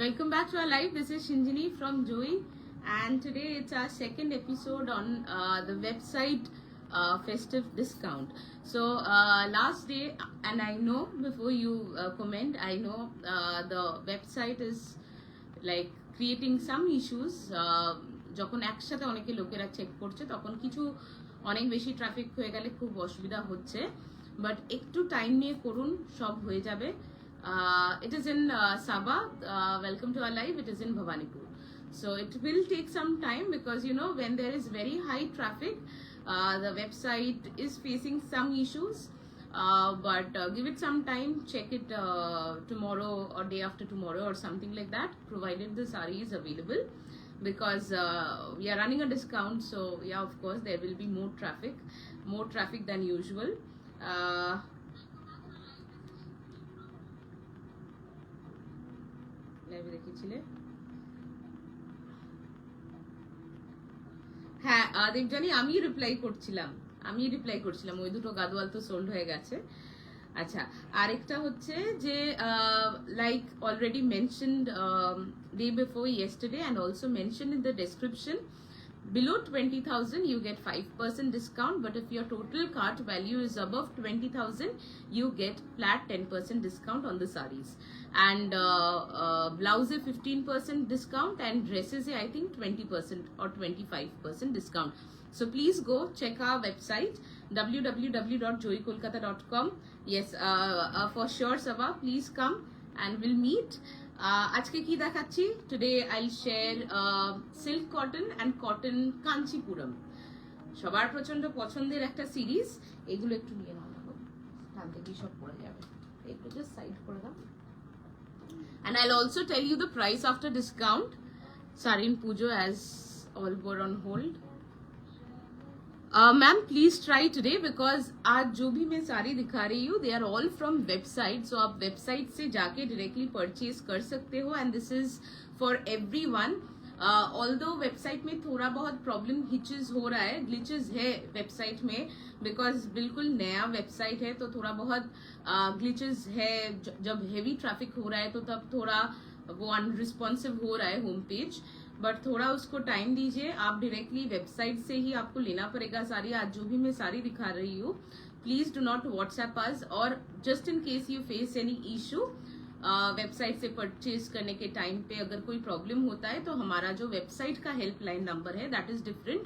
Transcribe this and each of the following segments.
Welcome back to our live. This is Shinjini from Joyee, and today it's our second episode on the website festive discount. So last day, and I know before you comment, I know the website is like creating some issues. যখন একসাথে অনেকে লোকেরা check করছে তখন কিছু অনেক বেশি traffic হয়ে গেলে খুব অসুবিধা হচ্ছে, বাট একটু টাইম নিয়ে করুন, সব হয়ে যাবে. It is in Sabah. Welcome to our live. It is in Bhawanipur. So it will take some time because you know when there is very high traffic, the website is facing some issues. But give it some time. Check it tomorrow or day after tomorrow or something like that. Provided the saree is available, because we are running a discount. So yeah, of course there will be more traffic than usual. হ্যাঁ দেবজানি, আমি reply করছিলাম ওই দুটো গাদওয়াল তো sold হয়ে গেছে. আচ্ছা, আরেকটা হচ্ছে যে like already mentioned day before yesterday and also mentioned in the description, below 20,000 you get 5% discount, but if your total cart value is above 20,000 you get flat 10% discount on the sarees, and blouse 15% discount, and dresses I think 20% or 25% discount. So please go check our website www.joyeekolkata.com. Yes, for sure Sabha, please come and we'll meet. আজকে কি দেখাচ্ছি, today আইল share silk cotton and cotton Kanchipuram, সবার প্রচন্ড পছন্দের একটা series. এগুলো একটু নিয়ে নাও, ডান থেকে সব পড়ে যাবে, একটু জাস্ট সাইড করে দাও. And I'll also tell you the price after discount. Sarin Pujo as all were on hold. Ma'am, please try today because आज जो भी मैं सारी दिखा रही हूँ they are all from website, so आप website से जाके directly purchase कर सकते हो, and this is for everyone. Although website में थोड़ा बहुत problem hitches हो रहा है, glitches है website में, because बिल्कुल नया website है तो थोड़ा बहुत glitches है. जब heavy traffic हो रहा है तो तब थोड़ा वो unresponsive हो रहा है home page, बट थोड़ा उसको टाइम दीजिए. आप डायरेक्टली वेबसाइट से ही आपको लेना पड़ेगा सारी. आज जो भी मैं सारी दिखा रही हूँ, please do not WhatsApp us, और just in case you face any issue website से परचेज करने के टाइम पे अगर कोई प्रॉब्लम होता है तो हमारा जो वेबसाइट का हेल्पलाइन नंबर है that is different,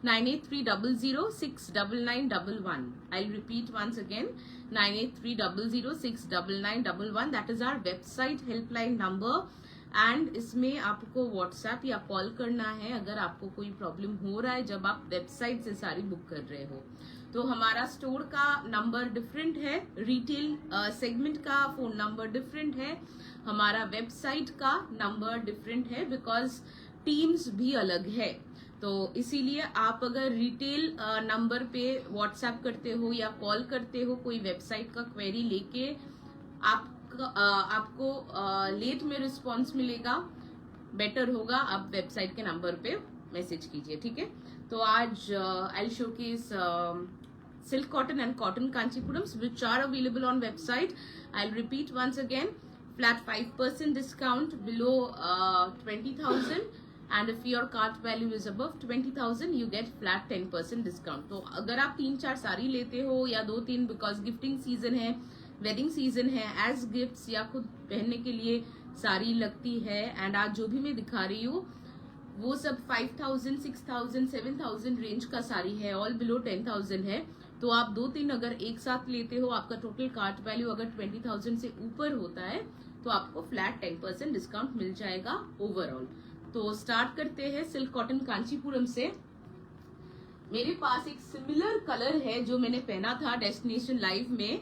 9830069911. I repeat once again, 9830069911. That is our website helpline number, and इसमें आपको व्हाट्सएप या कॉल करना है अगर आपको कोई प्रॉब्लम हो रहा है जब आप वेबसाइट से सारी बुक कर रहे हो. तो हमारा स्टोर का नंबर डिफरेंट है, रिटेल सेगमेंट का फोन नंबर डिफरेंट है, हमारा वेबसाइट का नंबर डिफरेंट है, बिकॉज टीम्स भी अलग है. तो इसीलिए आप अगर रिटेल नंबर पे व्हाट्सएप करते हो या कॉल करते हो कोई वेबसाइट का क्वेरी लेके, आपको लेट में रिस्पॉन्स मिलेगा, बेटर होगा आप वेबसाइट के नंबर पे मैसेज कीजिए, ठीक है. तो आज I showcase silk cotton and cotton Kanchipurams which are available on website. I repeat once again, flat 5% discount below 20,000, and if your cart value is above 20,000 you get flat 10% discount. तो अगर आप 3-4 साड़ी लेते हो या 2-3, बिकॉज गिफ्टिंग सीजन है, wedding season है, as gifts या खुद पहनने के लिए साड़ी लगती है, एंड आज जो भी मैं दिखा रही हूँ वो सब 5,000, 6,000, 7,000 रेंज का साड़ी है, ऑल बिलो 10,000 है. तो आप 2-3 अगर एक साथ लेते हो, आपका टोटल कार्ट वैल्यू अगर 20,000 से ऊपर होता है तो आपको फ्लैट 10% डिस्काउंट मिल जाएगा ओवरऑल. तो स्टार्ट करते हैं सिल्क कॉटन कांचीपुरम से. मेरे पास एक सिमिलर कलर है जो मैंने पहना था डेस्टिनेशन लाइव में,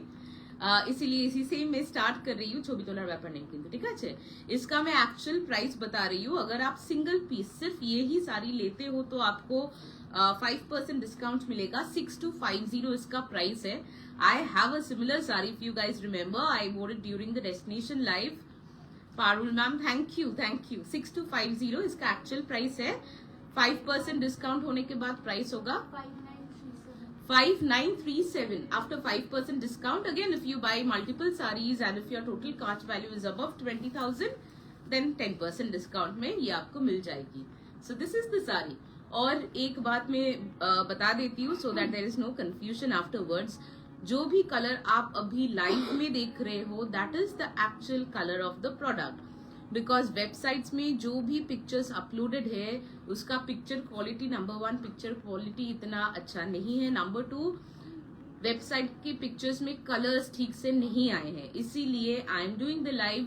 इसीलिए इसी से मैं स्टार्ट कर रही हूँ. 24 डॉलर व्यापार नहीं किंतु ठीक है. इसका मैं एक्चुअल प्राइस बता रही हूँ. अगर आप सिंगल पीस सिर्फ ये ही साड़ी लेते हो तो आपको 5% डिस्काउंट मिलेगा. 6250 इसका प्राइस है. I have a similar sari, if you guys remember, आई वोर it during the destination live. Parul ma'am, thank you. 6250 इसका एक्चुअल प्राइस है. 5% डिस्काउंट होने के बाद प्राइस होगा 5937 after 5% discount. Again, if you buy multiple sarees and if your total cart value is above 20,000, then 10% discount में ये आपको मिल जाएगी. So this is the sari. और एक बात मैं बता देती हूँ so that there is no confusion afterwards. जो भी कलर आप अभी लाइव में देख रहे हो that is the actual colour of the product. Because websites में जो भी पिक्चर्स अपलोडेड है उसका picture quality, number 1 picture quality इतना अच्छा नहीं है, नंबर 2 वेबसाइट के पिक्चर्स में कलर्स ठीक से नहीं आए हैं. इसीलिए I am doing the live.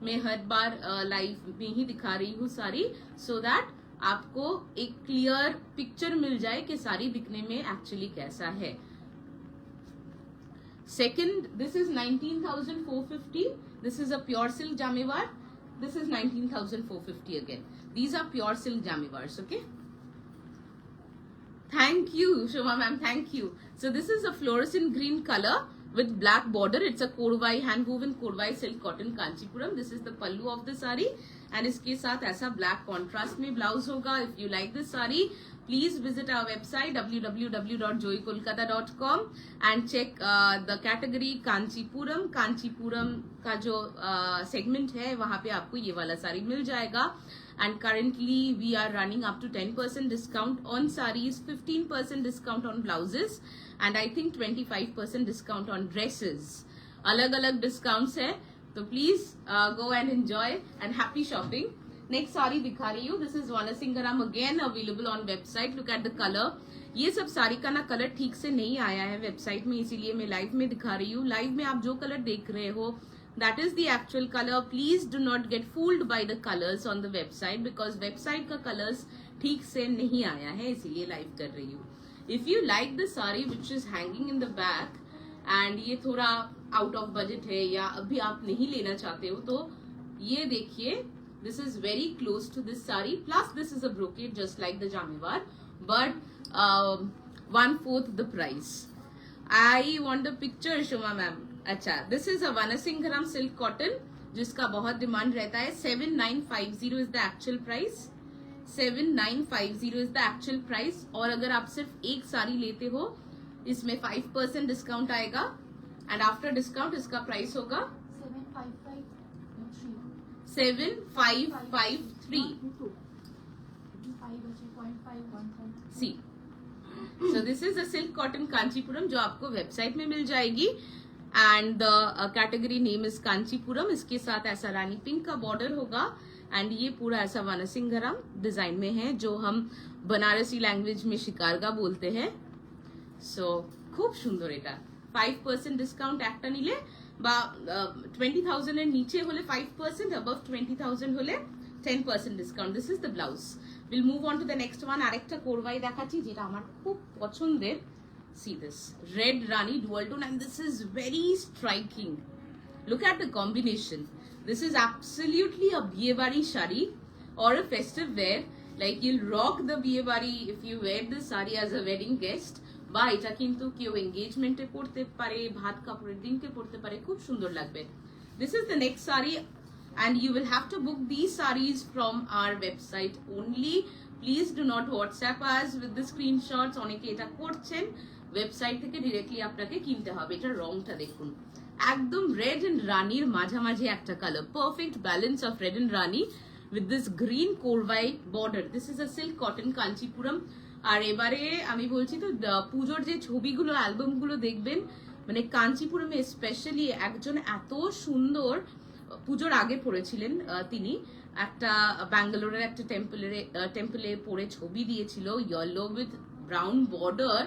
मैं हर बार लाइव में ही दिखा रही हूँ सारी, सो दैट आपको एक क्लियर पिक्चर मिल जाए कि साड़ी दिखने में एक्चुअली कैसा है. Second, this is 19,450. This is a pure silk jamawar. This is 19,450 again. These are pure silk jamivars, okay? Thank you, Shoma ma'am, thank you. So this is a fluorescent green color with black border. It's a kodwai, hand woven kodwai silk cotton kanchipuram. This is the pallu of the sari. And इसके साथ ऐसा black contrast में blouse होगा. If you like this sari, please visit our website www.joyeekolkata.com and check the category Kanchipuram. Kanchipuram का जो segment है वहाँ पे आपको ये वाला साड़ी मिल जाएगा. And currently we are running up to 10% discount on sarees, 15% discount on blouses, and I think 25% discount on dresses. अलग अलग discounts है, तो please go and enjoy and happy shopping. Next sari दिखा रही हूँ. This is Vanasingaram again available on website. Look at the colour. ये सब साड़ी का ना कलर ठीक से नहीं आया है वेबसाइट में, इसीलिए मैं लाइव में दिखा रही हूँ. लाइव में आप जो कलर देख रहे हो that is the actual colour. Please do not gate fooled bye the colours on the website because website का कलर्स ठीक से नहीं आया है, इसीलिए लाइव कर रही हूँ. If you like the sari which is hanging in the back and ये थोड़ा आउट ऑफ बजट है या अभी आप नहीं लेना चाहते हो तो ये देखिए. This is very close to this saree. Plus, this is a brocade just like the Jamivar, but 1/4 the price. I want the picture, Shoma ma'am. अच्छा, this is a Vanasingharam silk cotton जिसका बहुत demand रहता है. 7950 is the actual price. 7950 is the actual price. और अगर आप सिर्फ एक साड़ी लेते हो इसमें 5% डिस्काउंट आएगा एंड आफ्टर डिस्काउंट इसका प्राइस होगा 7553. See, so this is a silk cotton Kanchipuram जो आपको वेबसाइट में मिल जाएगी and the category name is Kanchipuram. इसके साथ ऐसा रानी पिंक का बॉर्डर होगा एंड ये पूरा ऐसा वानासिंगराम डिजाइन में है जो हम बनारसी लैंग्वेज में शिकारगा बोलते हैं. सो खूब सुंदर এটা. 5% ডিসকাউন্ট একটা নিলে বা 20,000 এর নিচে হলে 5%, above 20,000 হলে 10% discount. This is the blouse. Will move on to the next one. আরেকটা কোরবাই দেখাচ্ছি যেটা আমার খুব পছন্দের. See this red rani dual tone and this is very striking. Look at the combination. This is absolutely a biye bari shari or a festive wear. Like you'll rock the biye bari if you wear this sari as a wedding guest. বা এটা কিন্তু কেউ এঙ্গেজমেন্টে পড়তে পারে, ভাত কাপড়ের দিনকে পড়তে পারে, খুব সুন্দর লাগবে. দিস ইজ দ্য নেক্সট সারি and you will have to book these sarees from our website only. Please do not WhatsApp us with the screenshots. অনেকে এটা করছেন, ওয়েবসাইট থেকে ডিরেক্টলি আপনাকে কিনতে হবে. এটা রংটা দেখুন, একদম রেড এন্ড রানির মাঝামাঝি একটা colour. Perfect balance of red and rani with this green korvai border. This is a silk cotton kanchipuram. আর এবারে আমি বলছি তো পুজোর যে ছবিগুলো অ্যালবামগুলো দেখবেন, মানে কাঞ্চিপুরমে স্পেশালি একজন এত সুন্দর পুজোর আগে পড়েছিলেন তিনি, একটা ব্যাঙ্গালোরের একটা টেম্পলে পড়ে ছবি দিয়েছিল yellow with brown border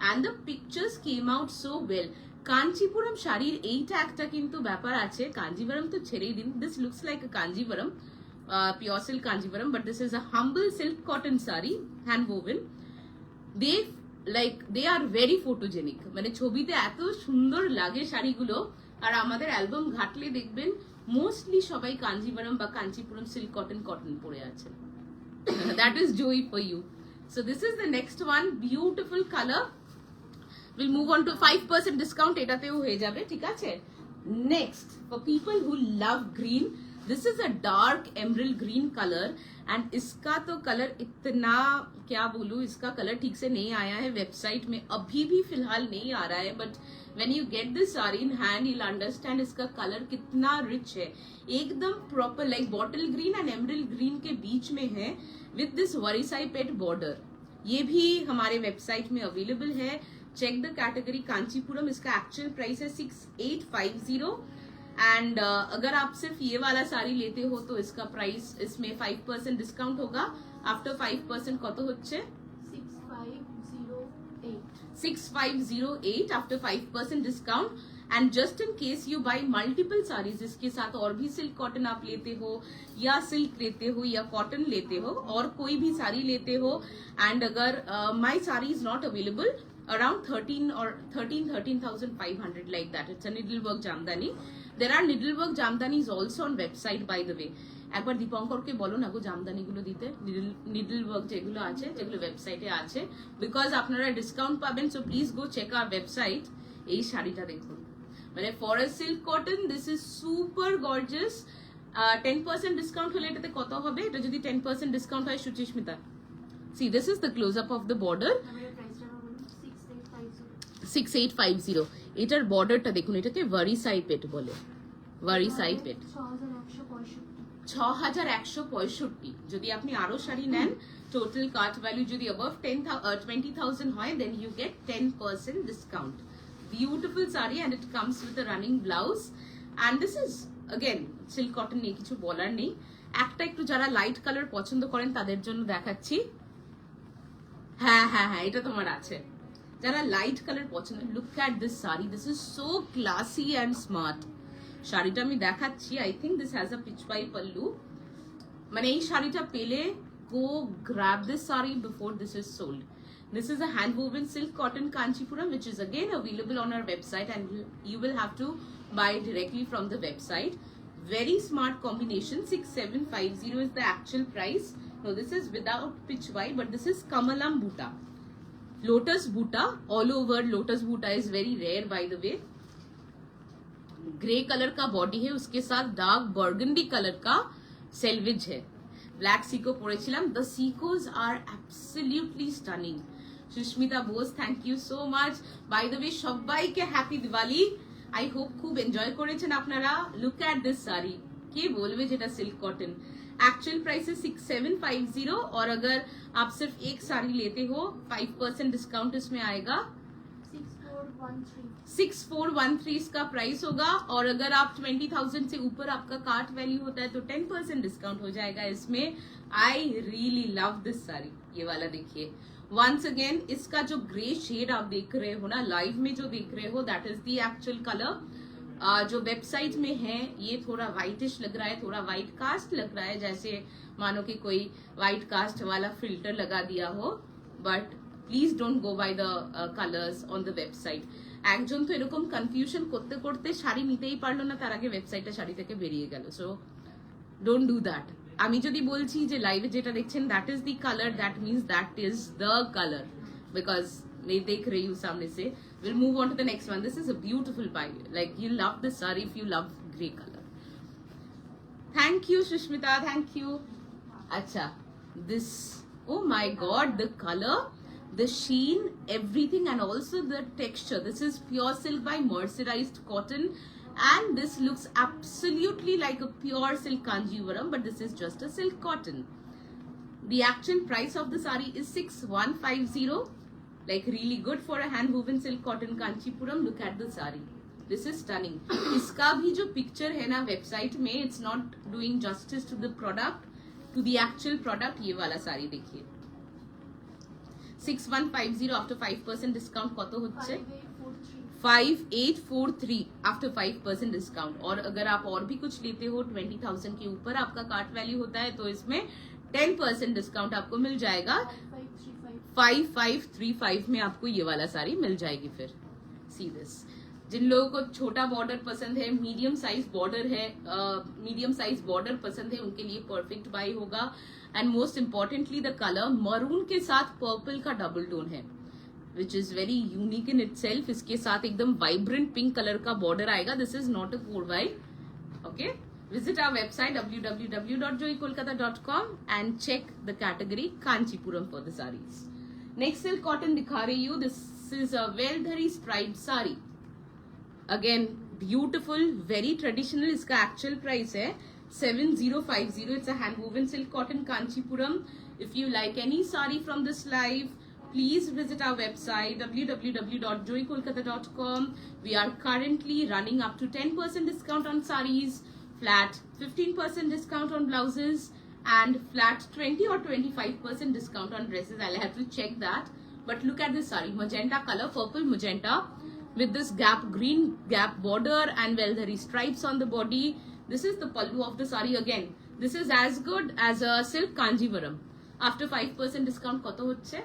and the pictures came out so well. Kanchipuram শাড়ির এইটা একটা কিন্তু ব্যাপার আছে, কাঞ্জিভারম তো ছেড়েই দিন. This looks like a Kanjivaram, pure silk kanjivaram, but this is a humble silk cotton saree, hand woven. They are very photogenic. মানে ছবিতে এত সুন্দর লাগে শাড়িগুলো, আর আমাদের অ্যালবাম ঘাটলে দেখবেন মোস্টলি সবাই কাঞ্জিভারম বা কাঞ্চিপুরম সিল্ক কটন পরে আছেন. That is Joyee for you. So this is the next one, beautiful color. We'll move on to 5% discount. এটাতেও হয়ে যাবে, ঠিক আছে? Next, for people who love green, this is a dark emerald green colour and इसका तो colour इतना, क्या बोलूं, इसका कलर ठीक से नहीं आया है वेबसाइट में, अभी भी फिलहाल नहीं आ रहा है, but when you get this sari in hand you will understand इसका कलर कितना रिच है, एकदम proper like bottle green and emerald green के बीच में है विद दिस वरीसाई पेट बॉर्डर। ये भी हमारे वेबसाइट में अवेलेबल है। Check the category Kanchipuram. इसका एक्चुअल प्राइस है 6850 एंड अगर आप सिर्फ ये वाला साड़ी लेते हो तो इसका प्राइस, इसमें 5% डिस्काउंट होगा। आफ्टर 5% कत होच्छे 6508 after 5% discount. And just in case you by multiple saris, इसके साथ और भी सिल्क कॉटन आप लेते हो या सिल्क लेते हो या कॉटन लेते हो और कोई भी साड़ी लेते हो, एंड अगर my sari is not available around 13,500 like that. It's a needlework jamdani. There are needlework jamdanis also on website by the way. একবার দীপঙ্করকে বলো না গো জামদানি গুলো দিতে, নিডলওয়ার্ক যেগুলো আছে, যেগুলো ওয়েবসাইটে আছে, বিকজ আপনারা ডিসকাউন্ট পাবেন। So please go check our website. এই শাড়িটা দেখুন, মানে for a silk cotton this is super gorgeous. 10% discount হলে এটাতে কত হবে? এটা যদি 10% ডিসকাউন্ট হয় Suchismita, see this is the close up of the border. 6850। এটার বর্ডারটা দেখুন, এটাকে ওয়ারিসাই পেট বলে, ওয়ারিসাই পেট। 6165। যদি আপনি আরো শাড়ি নেন, টোটাল কার্ট ভ্যালু যদি অ্যাবভ 20,000 হয়, then you get 10% discount. Beautiful sari and it comes with a running blouse and this is again silk cotton নিয়ে কিছু বলার নেই। একটা একটু যারা লাইট কালার পছন্দ করেন তাদের জন্য দেখাচ্ছি। হ্যাঁ হ্যাঁ হ্যাঁ, এটা তোমার আছে। যারা লাইট কালার পছন্দ, look at this sari, this is so classy and smart. শাড়িটা আমি দেখাচ্ছি। I think this has a pichwai pallu. মানে এই শাড়িটা পেলে go grab this sari before this is sold. This is a hand woven silk cotton Kanchipuram, which is again available on our website, and you will have to buy directly from the website. Very smart combination. 6750 is the actual price. No, this is without pitchwai, but this is Kamalam Bhuta. Lotus Bhuta, all over Lotus Bhuta is very rare by the way. Grey colour का body है, उसके साथ dark burgundy colour का selvedge है। Black सीको পরেছিলাম। The sequins are absolutely stunning. Susmita Bose, thank you so much. By the way সবাইকে happy Diwali. I hope খুব এনজয় করেছেন আপনারা। লুক এট দিস শাড়ি, কে বলবে যেটা সিল্ক कॉटन। एक्चुअल प्राइस है 6750 और अगर आप सिर्फ एक साड़ी लेते हो 5% डिस्काउंट इसमें आएगा। 6413 इसका प्राइस होगा और अगर आप 20,000 से ऊपर आपका कार्ट वैल्यू होता है तो 10% डिस्काउंट हो जाएगा इसमें। I really love this sari. ये वाला देखिए वंस अगेन, इसका जो ग्रे शेड आप देख रहे हो ना, लाइव में जो देख रहे हो, that is the actual colour. जो वेबसाइट में है ये थोड़ा व्हाइटिश लग रहा है, थोड़ा व्हाइट कास्ट लग रहा है, जैसे मानो कि कोई व्हाइट कास्ट वाला फिल्टर लगा दिया हो, but please don't go by the colours on the website. একজন তো এরকম কনফিউশন করতে করতে শাড়ি নিতেই পারলো না, তার আগে ওয়েবসাইটে শাড়ি থেকে বেরিয়ে গেল। So don't do that. আমি যদি বলছি যে লাইভে যেটা দেখছেন that is the colour, that means that is the colour, because मैं देख रही हूँ सामने से। Will move on to the next one. This is a beautiful pie, like you love this sari if you love grey colour. Thank you Sushmita, thank you. अच्छा, this, oh my god, the color, the sheen, everything, and also the texture. This is pure silk by mercerized cotton, and this looks absolutely like a pure silk kanjivaram, but this is just a silk cotton. The actual price of the saree is 6150, like really good for a hand woven silk cotton kanchipuram. Look at the saree, this is stunning. इसका भी जो picture है ना website में, it's not doing justice to the product, to the actual product. ये वाला साड़ी देखिए 6150 after 5% discount কত হচ্ছে 5843 आफ्टर 5% डिस्काउंट। और अगर आप और भी कुछ लेते हो 20,000 के ऊपर आपका कार्ट वैल्यू होता है तो इसमें 10% डिस्काउंट आपको मिल जाएगा। 5535 में आपको ये वाला साड़ी मिल जाएगी। फिर सी दिस, जिन लोगों को छोटा बॉर्डर पसंद है, मीडियम साइज बॉर्डर है, मीडियम साइज बॉर्डर पसंद है, उनके लिए परफेक्ट बाई होगा। And most importantly the colour maroon के साथ पर्पल का डबल टोन है, which is very unique in itself. इसके साथ एकदम वाइब्रेंट पिंक कलर का बॉर्डर आएगा। This is not a 4 by, okay. visit our website www.joyeekolkata.com and check the category Kanchipuram for the sarees. Next silk cotton दिखा रही हूँ. This is a well-dhari striped saree. Again, beautiful, very traditional. इसका actual price है 7050. It's a hand woven silk cotton Kanchipuram. If you like any saree from this live, please visit our website www.joyeekolkata.com. We are currently running up to 10% discount on sarees, flat 15% discount on blouses, and flat 20 or 25% discount on dresses. I'll have to check that. But look at this saree, magenta color, purple magenta, with this green gap border and well-dhari stripes on the body. This is the pallu of the saree. Again, this is as good as a silk Kanjivaram. After 5% discount कतो होच्छे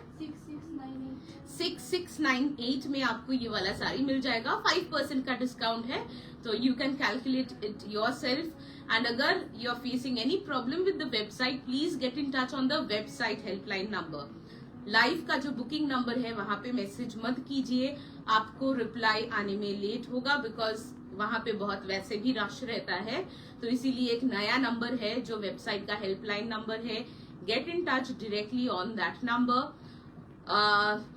6698 में आपको ये वाला साड़ी मिल जाएगा. 5% का discount है, तो you can calculate it yourself. And अगर you are facing any problem with the website, please get in touch on the website helpline number. Live का जो बुकिंग नंबर है वहां पे मैसेज मत कीजिए, आपको रिप्लाई आने में लेट होगा, बिकॉज वहां पे बहुत वैसे भी रश रहता है. तो इसीलिए एक नया नंबर है जो वेबसाइट का हेल्पलाइन नंबर है. Get in touch directly on that number.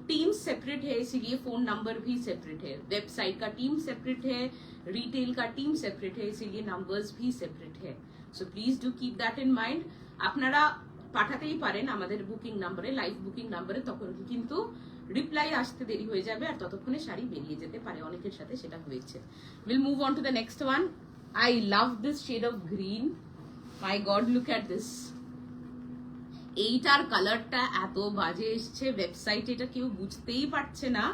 Team separate है, इसीलिए फोन नंबर भी सेपरेट है. वेबसाइट का टीम सेपरेट है, रिटेल का टीम सेपरेट है, इसीलिए नंबर्स भी सेपरेट है. So please do keep that in mind. আপনারা পাঠাতেই পারেন আমাদের বুকিং নাম্বারে, লাইভ বুকিং নাম্বারে, তখন কিন্তু রিপ্লাই আসতে দেরি হয়ে যাবে আর ততক্ষণে শাড়ি বেরিয়ে যেতে পারে. অনেকের সাথে সেটা হয়েছে. Will move on to the next one. I love this shade of green. My god, look at this. এইটার কালারটা এত বাজে এসছে, ওয়েবসাইটে এটা কেউ বুঝতেই পারছে না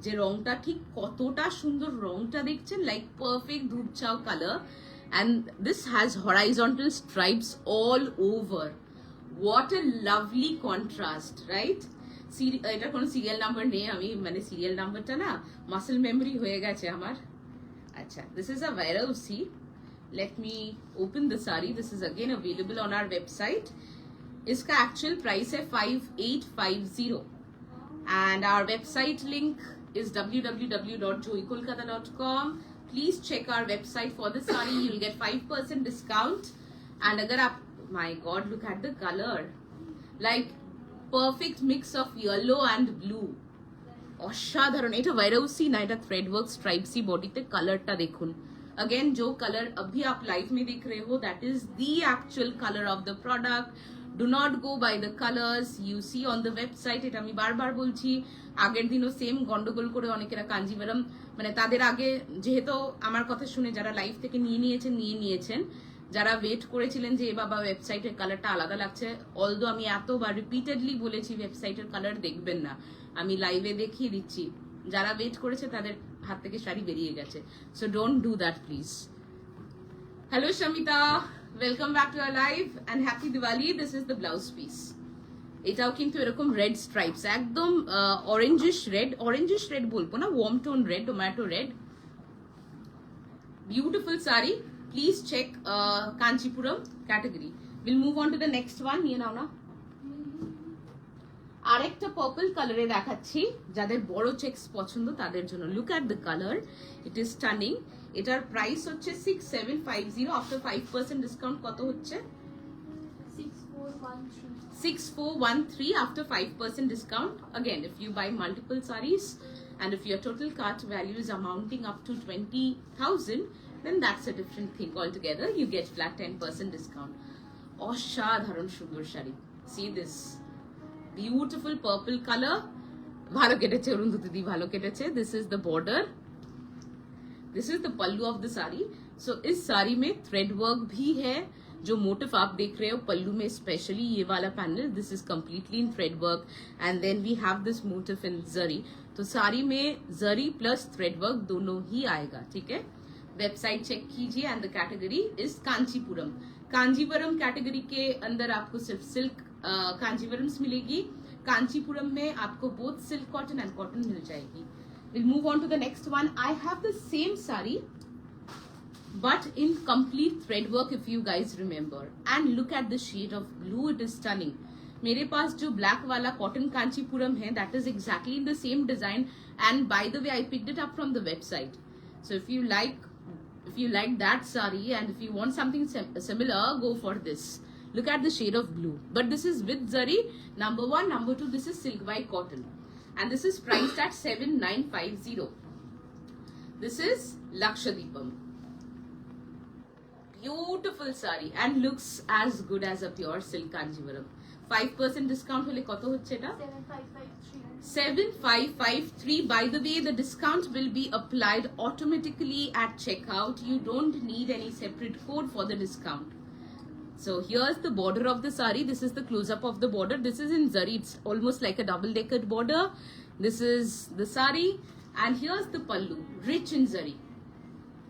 যে রংটা ঠিক কতটা সুন্দর. রংটা দেখছেন, লাইক পারফেক্ট ধূপছাও colour, and this has horizontal stripes all over. What a lovely contrast, right? এটা কোনো সিরিয়াল নাম্বার নেই, আমি মানে সিরিয়াল নাম্বারটা না মাসল মেমরি হয়ে গেছে আমার. আচ্ছা, this is a Vairausi. Let me open the saree. This is again available on our website. इसका एक्चुअल प्राइस है 5850 and our website link is www.joyeekolkata.com. Please check our website for the saree. You'll get 5% discount. And अगर आप, my God, look at the color, like perfect mix of yellow and blue. অসাধারণ. এটা ভাইরাউসি না, এটা thread work স্ট্রাইপসি বডিতে. কালারটা দেখুন. Again जो कलर अभी आप लाइव में देख रहे हो, that is the actual color of the product. Do not go by the colors you see on the website. এটা আমি বারবার বলছি. আগের দিনও সেম গন্ডগোল করে অনেকেরা কাঞ্জিভারাম, মানে তাদের আগে যেহেতু আমার কথা শুনে যারা লাইভ থেকে নিয়ে নিয়েছেন, যারা ওয়েট করেছিলেন যে এ বাবা ওয়েবসাইটের কালারটা আলাদা লাগছে, অলদো আমি এতবার রিপিটেডলি বলেছি ওয়েবসাইটের কালার দেখবেন না, আমি লাইভে দেখিয়ে দিচ্ছি. যারা ওয়েট করেছে তাদের হাত থেকে শাড়ি বেরিয়ে গেছে. So don't do that please. Hello Shamita, welcome back to our live and happy Diwali. This is the blouse piece. এটাও কিন্তু এরকম রেড স্ট্রাইপস, একদম অরেঞ্জিশ রেড বলবো না, warm tone red, tomato red. Beautiful sari. Please check Kanchipuram category. Will move on to the next one. নিয়ে নাও না. আরেকটা পার্পল কালারে দেখাচ্ছি, যাদের বড় চেকস পছন্দ তাদের জন্য. Look at the colour, it is stunning. এটার প্রাইস হচ্ছে 6750. আফটার 5% ডিসকাউন্ট কত হচ্ছে? 6413 after 5% discount. Again, if you buy multiple sarees and if your total cart value is amounting up to 20,000, then that's a different thing altogether. You get flat 10% discount. অসাধারণ সুন্দর sari. See this beautiful purple color. ভালো কেটেছে অরুন্ধতি দি, ভালো কেটেছে. This is the border. This is the pallu of the saree. So इस साड़ी में thread work भी है. जो मोटिव आप देख रहे हो पल्लू में, स्पेशली ये वाला panel, this is completely in thread work and then we have this motif in zari. तो साड़ी में जरी प्लस थ्रेड वर्क दोनों ही आएगा. ठीक है, वेबसाइट चेक कीजिए. And the category is Kanchipuram. Kanjeevaram category के अंदर आपको सिर्फ सिल्क कांजीवरम्स मिलेगी. कांचीपुरम में आपको both silk cotton and cotton मिल जाएगी. Will move on to the next one. I have the same sari but in complete thread work, if you guys remember. And look at the shade of blue, it is stunning. मेरे पास जो black वाला cotton Kanchipuram है, that is exactly in the same design, and by the way I picked it up from the website. So if you like If you like that saree and if you want something similar, go for this. Look at the shade of blue, but this is with zari. Number 1, number 2, this is silk by cotton, and this is priced at 7950. This is Lakshadweepam. Beautiful saree and looks as good as a pure silk Kanjivaram. 5% discount hole koto hocche eta? 7553. By the way, the discount will be applied automatically at checkout. You don't need any separate code for the discount. So here's the border of the saree. This is the close-up of the border. This is in zari. It's almost like a double-decker border. This is the saree, and here's the pallu, rich in zari,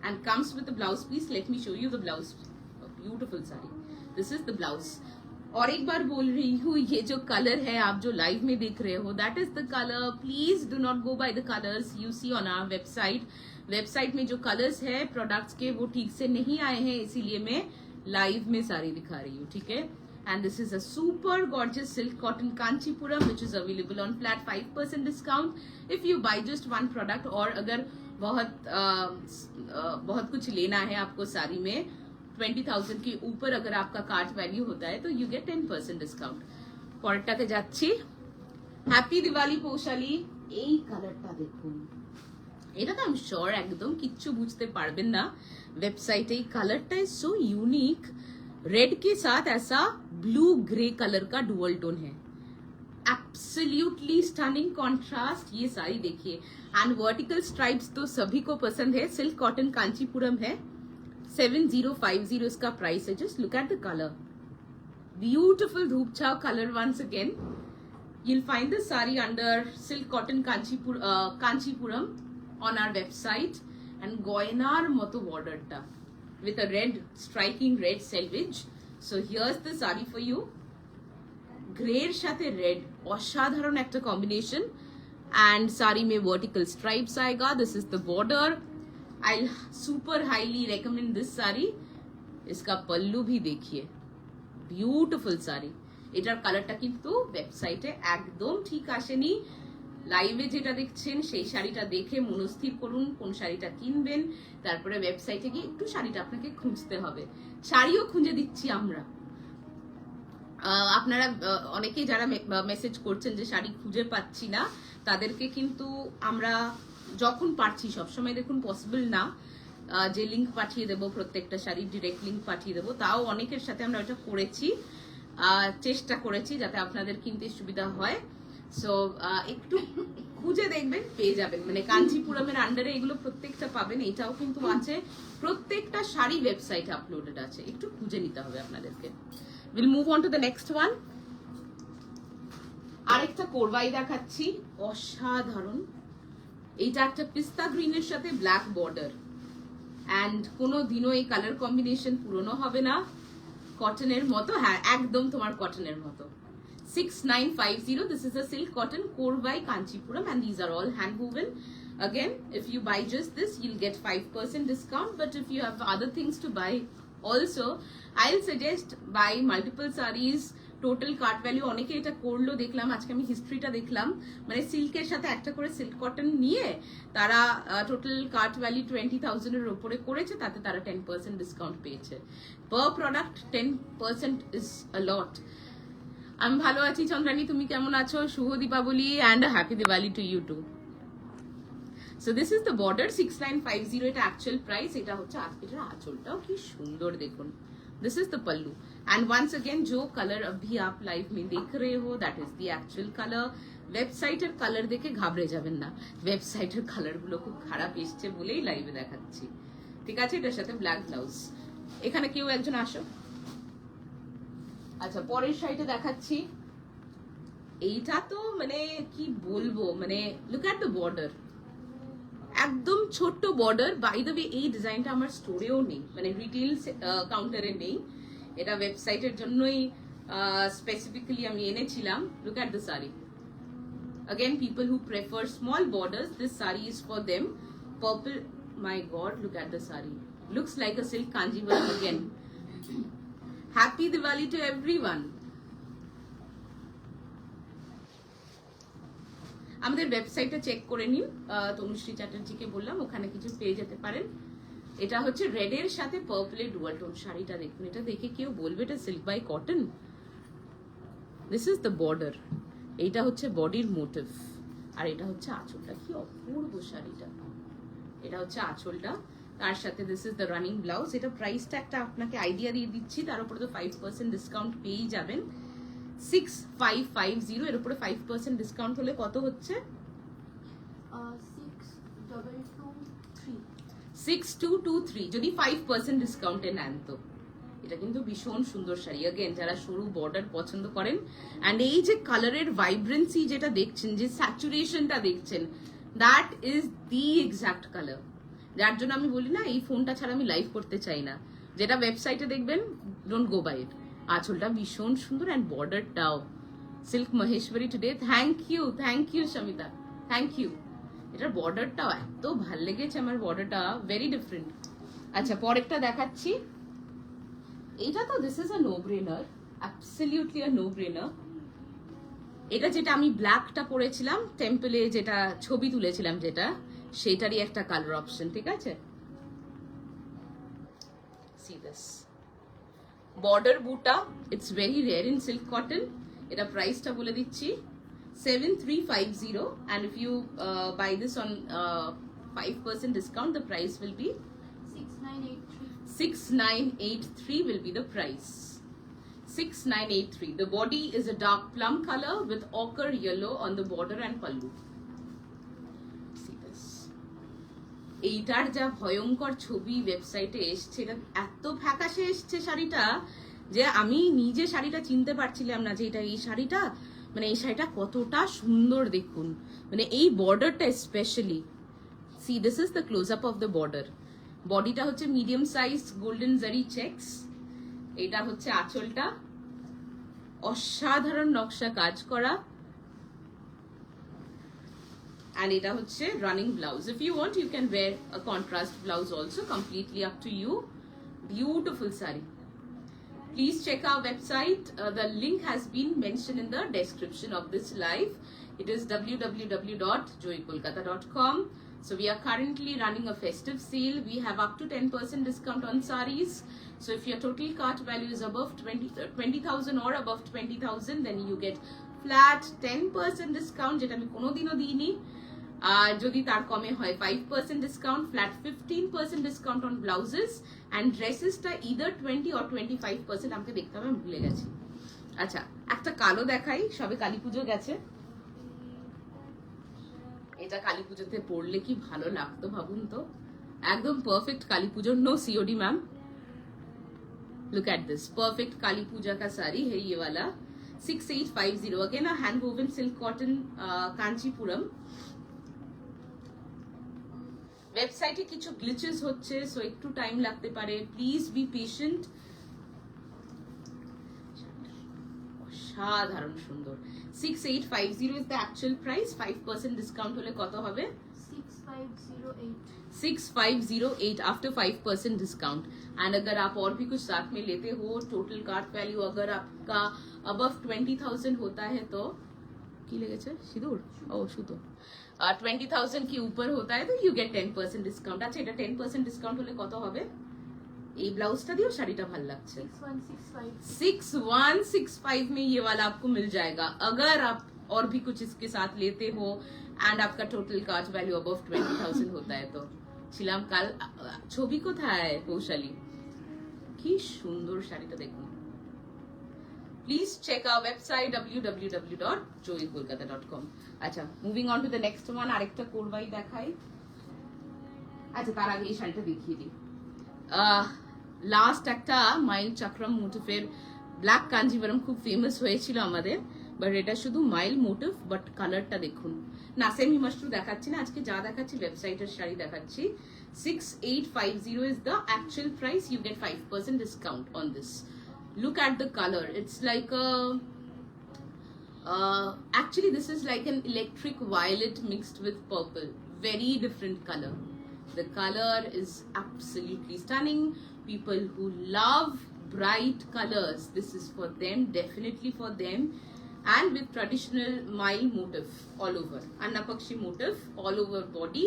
and comes with the blouse piece. Let me show you the blouse. A beautiful saree. This is the blouse. और एक बार बोल रही हूँ, ये जो colour है आप जो लाइव में देख रहे हो, that is the colour. Please do not go by the colours you see on our website. Website में जो कलर्स है प्रोडक्ट्स के वो ठीक से नहीं आए हैं, इसीलिए मैं लाइव में सारी दिखा रही हूँ. ठीक है. And this is a super gorgeous silk cotton Kanchipuram which is available on flat 5% discount if you by just 1 product. और अगर बहुत कुछ लेना है आपको साड़ी में, 20,000 के ऊपर अगर आपका कार्ट वैल्यू होता है तो यू गेट 10% ডিসকাউন্ট. পরেরটাতে যাচ্ছি. হ্যাপি দিওয়ালি পৌশালী. এই কালারটা দেখুন, এটা তো আমি শিওর একদম কিচ্ছু বুঝতে পারবেন না. वेबसाइट এই কালারটা ইজ सो यूनिक. रेड के साथ ऐसा ब्लू ग्रे कलर का डुअल टोन है. Absolutely stunning contrast. ये सारी देखिए. एंड वर्टिकल स्ट्राइप्स तो सभी को पसंद है. सिल्क कॉटन कांचीपुरम है. 7050 इसका प्राइस है. Just look at the colour. Beautiful धूप छाव colour once again. You'll find the saree under silk cotton Kanchipuram on our website. And goinar moto border ta with a red, striking red selvage. So here's the saree for you. Grey er sathe red, অসাধারণ একটা combination. And saree mein vertical stripes aayega. This is the border. I'll super highly recommend this saree. इसका पल्लू भी देखिए. Beautiful saree. এটার কালারটা কিন্তু ওয়েবসাইটে একদম ঠিক আসেনি. লাইভে যেটা দেখছেন সেই শাড়িটা দেখে মনস্থির করুন কোন শাড়িটা কিনবেন. তারপরে ওয়েবসাইটে গিয়ে একটু শাড়িটা আপনাকে খুঁজতে হবে. শাড়িও খুঁজে দিচ্ছি আমরা. আপনারা অনেকেই যারা মেসেজ করছেন যে শাড়ি খুঁজে পাচ্ছি না, তাদেরকে কিন্তু আমরা যখন পারছি, সবসময় দেখুন পসিবল না যে লিঙ্ক পাঠিয়ে দেবো প্রত্যেকটা শাড়ির ডিরেক্ট লিঙ্ক পাঠিয়ে দেবো. তাও অনেকের সাথে আমরা এটা করেছি, চেষ্টা করেছি যাতে আপনাদের কিনতে সুবিধা হয়. সো একটু খুঁজে দেখবেন, পেয়ে যাবেন. মানে কাঞ্চিপুরমের আন্ডারে এগুলো প্রত্যেকটা পাবেন. এটাও কিন্তু আছে, প্রত্যেকটা শাড়ি ওয়েবসাইটে আপলোডেড আছে. একটু খুঁজে নিতে হবে আপনাদেরকে. Will move on to the next one. আরেকটা কোরবাই দেখাচ্ছি, অসাধারণ. এইটা একটা পিস্তা গ্রিনের সাথে ব্ল্যাক বর্ডার. অ্যান্ড কোনো দিনও এই কালার কম্বিনেশন পুরনো হবে না. কটনের মতো, হ্যাঁ একদম তোমার কটনের মতো. 6950. This is a silk cotton Korvai Kanchipuram and these are all hand woven. Again, if you buy just this, you'll get 5% discount. But if you have other things to buy also, I'll suggest buy multiple sarees. Total cart value অনেকে এটা করলো দেখলাম, আজকে আমি হিস্ট্রিটা দেখলাম. মানে সিল্কের সাথে একটা করে সিল্ক কটন নিয়ে তারা টোটাল কার্ট ভ্যালু 20,000 এর উপরে করেছে, তাতে তারা 10% ডিসকাউন্ট পেয়েছে. Per product 10% is a lot. আমি ভালো আছি চন্দ্রানী, তুমি কেমন আছো? শুভ Deepavali and happy Diwali to you too. So this is the border. 6950 এটা অ্যাকচুয়াল প্রাইস. এটা হচ্ছে এটার আঁচলটাও কি সুন্দর দেখুন. This is the pallu. And once again, जो कलर अभी आप लाइव में देख रहे हो, that is the actual color. ওয়েবসাইটের কালার দেখে ঘাবড়ে যাবেন না. ওয়েবসাইটের কালার গুলো খুব খারাপ এসছে বলেই লাইভে দেখাচ্ছি. ঠিক আছে, এটার সাথে ব্ল্যাক ব্লাউজ. এখানে কেউ একজন আসো. আচ্ছা, পরের শাড়িটা দেখাচ্ছি. এইটা তো মানে কি বলবো, মানে লুক এট দ্য বর্ডার. একদম ছোট্ট বর্ডার. বাই দ্য ওয়ে, এই ডিজাইনটা আমার স্টোরেও নেই, মানে রিটেল কাউন্টারে নেই. এটা ওয়েবসাইটের জন্যই স্পেসিফিক্যালি আমি এনেছিলাম. লুক এট দ্য সারি. Again, people who prefer small borders, this saree is for them. Purple, my god, look at the saree. Looks like a silk Kanjivaram again. Happy Diwali to everyone. আমাদের ওয়েবসাইটটা check করে নিন. তনুশ্রী চ্যাটার্জিকে বললাম, ওখানে কিছু পেয়ে যেতে পারেন. এটা হচ্ছে রেড এর সাথে পার্পলের ডুয়াল টোন শাড়িটা দেখুন, এটা দেখে কেউ বলবে এটা silk by cotton. This is the border, এইটা হচ্ছে বডির মোটিভ, আর এটা হচ্ছে আঁচলটা। কি অপূর্ব শাড়িটা, এটা হচ্ছে আঁচলটা, তার সাথে this is the running blouse. এটা প্রাইসটা একটা আপনাকে আইডিয়া দিয়ে দিচ্ছি, তার উপরে তো 5% ডিসকাউন্ট পেয়েই যাবেন। 6550, এর উপরে 5% ডিসকাউন্ট হলে কত হচ্ছে? 6223 যদি 5% ডিসকাউন্টে নেন তো। এটা কিন্তু ভীষণ সুন্দর শাড়ি, अगेन যারা সরু বর্ডার পছন্দ করেন, এন্ড এই যে কালারের ভাইব্রেন্সি যেটা দেখছেন, যে স্যাচুরেশনটা দেখছেন, that is the exact colour. যার জন্য আমি বলি না এই ফোনটা ছাড়া আমি লাইভ করতে চাই না, যেটা ওয়েবসাইটে দেখবেন ডোন্ট গো বাই ইট। আঁচলটা ভীষণ সুন্দর অ্যান্ড বর্ডারটাও silk Maheshwari today. Thank you Samita, thank you. এটার বর্ডারটাও এত ভাল লেগেছে আমার, বর্ডারটা ভেরি ডিফারেন্ট। আচ্ছা পরেরটা দেখাচ্ছি, এটা তো this is a no brainer, absolutely a no brainer. এটা যেটা আমি ব্ল্যাকটা পরেছিলাম টেম্পলে, যেটা ছবি তুলেছিলাম, যেটা সেটারই একটা কালার অপশন, ঠিক আছে। সি দিস বর্ডার বুটা, it's very rare in silk cotton. এটা প্রাইসটা বলে দিচ্ছি 7350, and if you buy this on 5% discount, the price will be 6983 will be the price. 6983. The body is a dark plum color with ochre yellow on the border and pallu. See this. এইটার যা ভয়ঙ্কর ছবি ওয়েবসাইটে এসছে, এটা এত ফ্যাকাশে এসছে শাড়িটা, যে আমি নিজে শাড়িটা চিনতে পারছিলাম না যে এটা এই শাড়িটা, মানে এই শাড়িটা কতটা সুন্দর দেখুন, মানে এই বর্ডারটা specially. C this is the close up of the border. বডিটা হচ্ছে মিডিয়াম সাইজ গোল্ডেন জারি চেকস, এটা হচ্ছে আঁচলটা, অসাধারণ নকশা কাজ করা, and এটা হচ্ছে running blouse. If you want you can wear a contrast blouse also, completely up to you. Beautiful saree. Please check our website. The link has been mentioned in the description of this live. It is www.joyeekolkata.com. So we are currently running a festive sale. We have up to 10% discount on sarees. So if your total cart value is above 20,000 or above 20,000, then you get flat 10% discount, যেটা আমি কোনোদিনও দিইনি। আর যদি তার কমে হয় 5% discount, flat 15% discount on blouses, and ড্রেসেসটা either 20 or 25%। আমাকে দেখতে হবে, আমি ভুলে গেছি। আচ্ছা একটা কালো দেখাই, সবে কালী পুজো গেছে, এটা কালী পুজোতে পরলে কি ভালো লাগতো ভাবুন তো, একদম পারফেক্ট কালী পুজোর। No COD ma'am, look at this perfect Kali Puja का साड़ी है ये वाला। 6850, again a hand woven silk cotton Kanchipuram. ওয়েবসাইটে কিছু গ্লিচেস হচ্ছে, সো একটু টাইম লাগতে পারে, প্লিজ বি পেশেন্ট। অসাধারণ সুন্দর। 6850 is the actual price, 5% discount হলে কত হবে? 6508 after 5% डिस्काउंट। एंड अगर आप और भी कुछ साथ में लेते हो, टोटल कार्ट वैल्यू अगर आपका अबव 20,000 होता है तो की लेगे सिंदूर ओ सुतो 20,000 के ऊपर होता है तो यू गेट 10% डिस्काउंट। अच्छा এটা 10% डिस्काउंट হলে কত হবে? এই ব্লাউজটা দিও, শাড়িটা ভালো লাগছে। 6165 में ये वाला आपको मिल जाएगा अगर आप और भी कुछ इसके साथ लेते हो एंड आपका टोटल कार्ट वैल्यू अबव 20,000 होता है तो। ছিলাম কাল, ছবি কোথায় কৌশালী, কি সুন্দর শাড়িটা দেখুন। Please check our website www.joyeekolkata.com। আচ্ছা moving on to the next one, আরেকটা কোরবাই দেখাই। আচ্ছা তার আগে এই শাড়িটা দেখিয়ে দিই। লাস্ট একটা মাইল চক্রম মোটিভের ব্ল্যাক কাঞ্জিভরম খুব ফেমাস হয়েছিল আমাদের, বাট এটা শুধু মাইল মোটিভ, বাট কালারটা দেখুন না। সেমি মাশরু দেখাচ্ছি না আজকে, যা দেখাচ্ছি ওয়েবসাইটের শাড়ি দেখাচ্ছি। 6850 is the actual price, you get 5% discount on this. Look at the color, it's like a actually this is like an electric violet mixed with purple, very different color. The color is absolutely stunning. People who love bright colors, this is for them, definitely for them. And with traditional mile motif all over, Annapakshi motif all over body,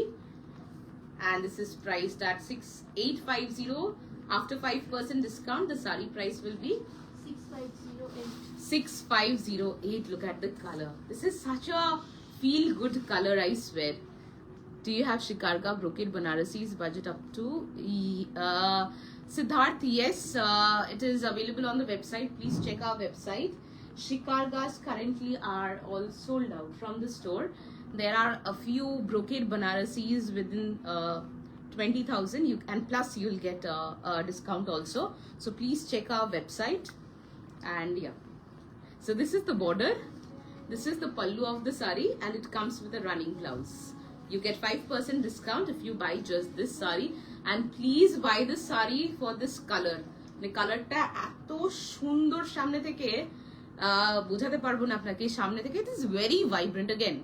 and this is priced at 6850. After 5% discount, the saree price will be 6508. 6508. Look at the color. This is such a feel good color, I swear. Do you have shikarga brocade Banarasi's budget up to Siddharth? Yes, it is available on the website. Please check our website. Shikargas currently are all sold out from the store. There are a few brocade Banarasis within 20,000, and plus you'll get a discount also. So please check our website. And yeah, so this is the border, this is the pallu of the saree, and it comes with a running blouse. You get 5% discount if you buy just this saree, and please buy this saree for this color. The color ta eto sundor samne theke bujhate parbo na apnake samne theke. It is very vibrant. Again,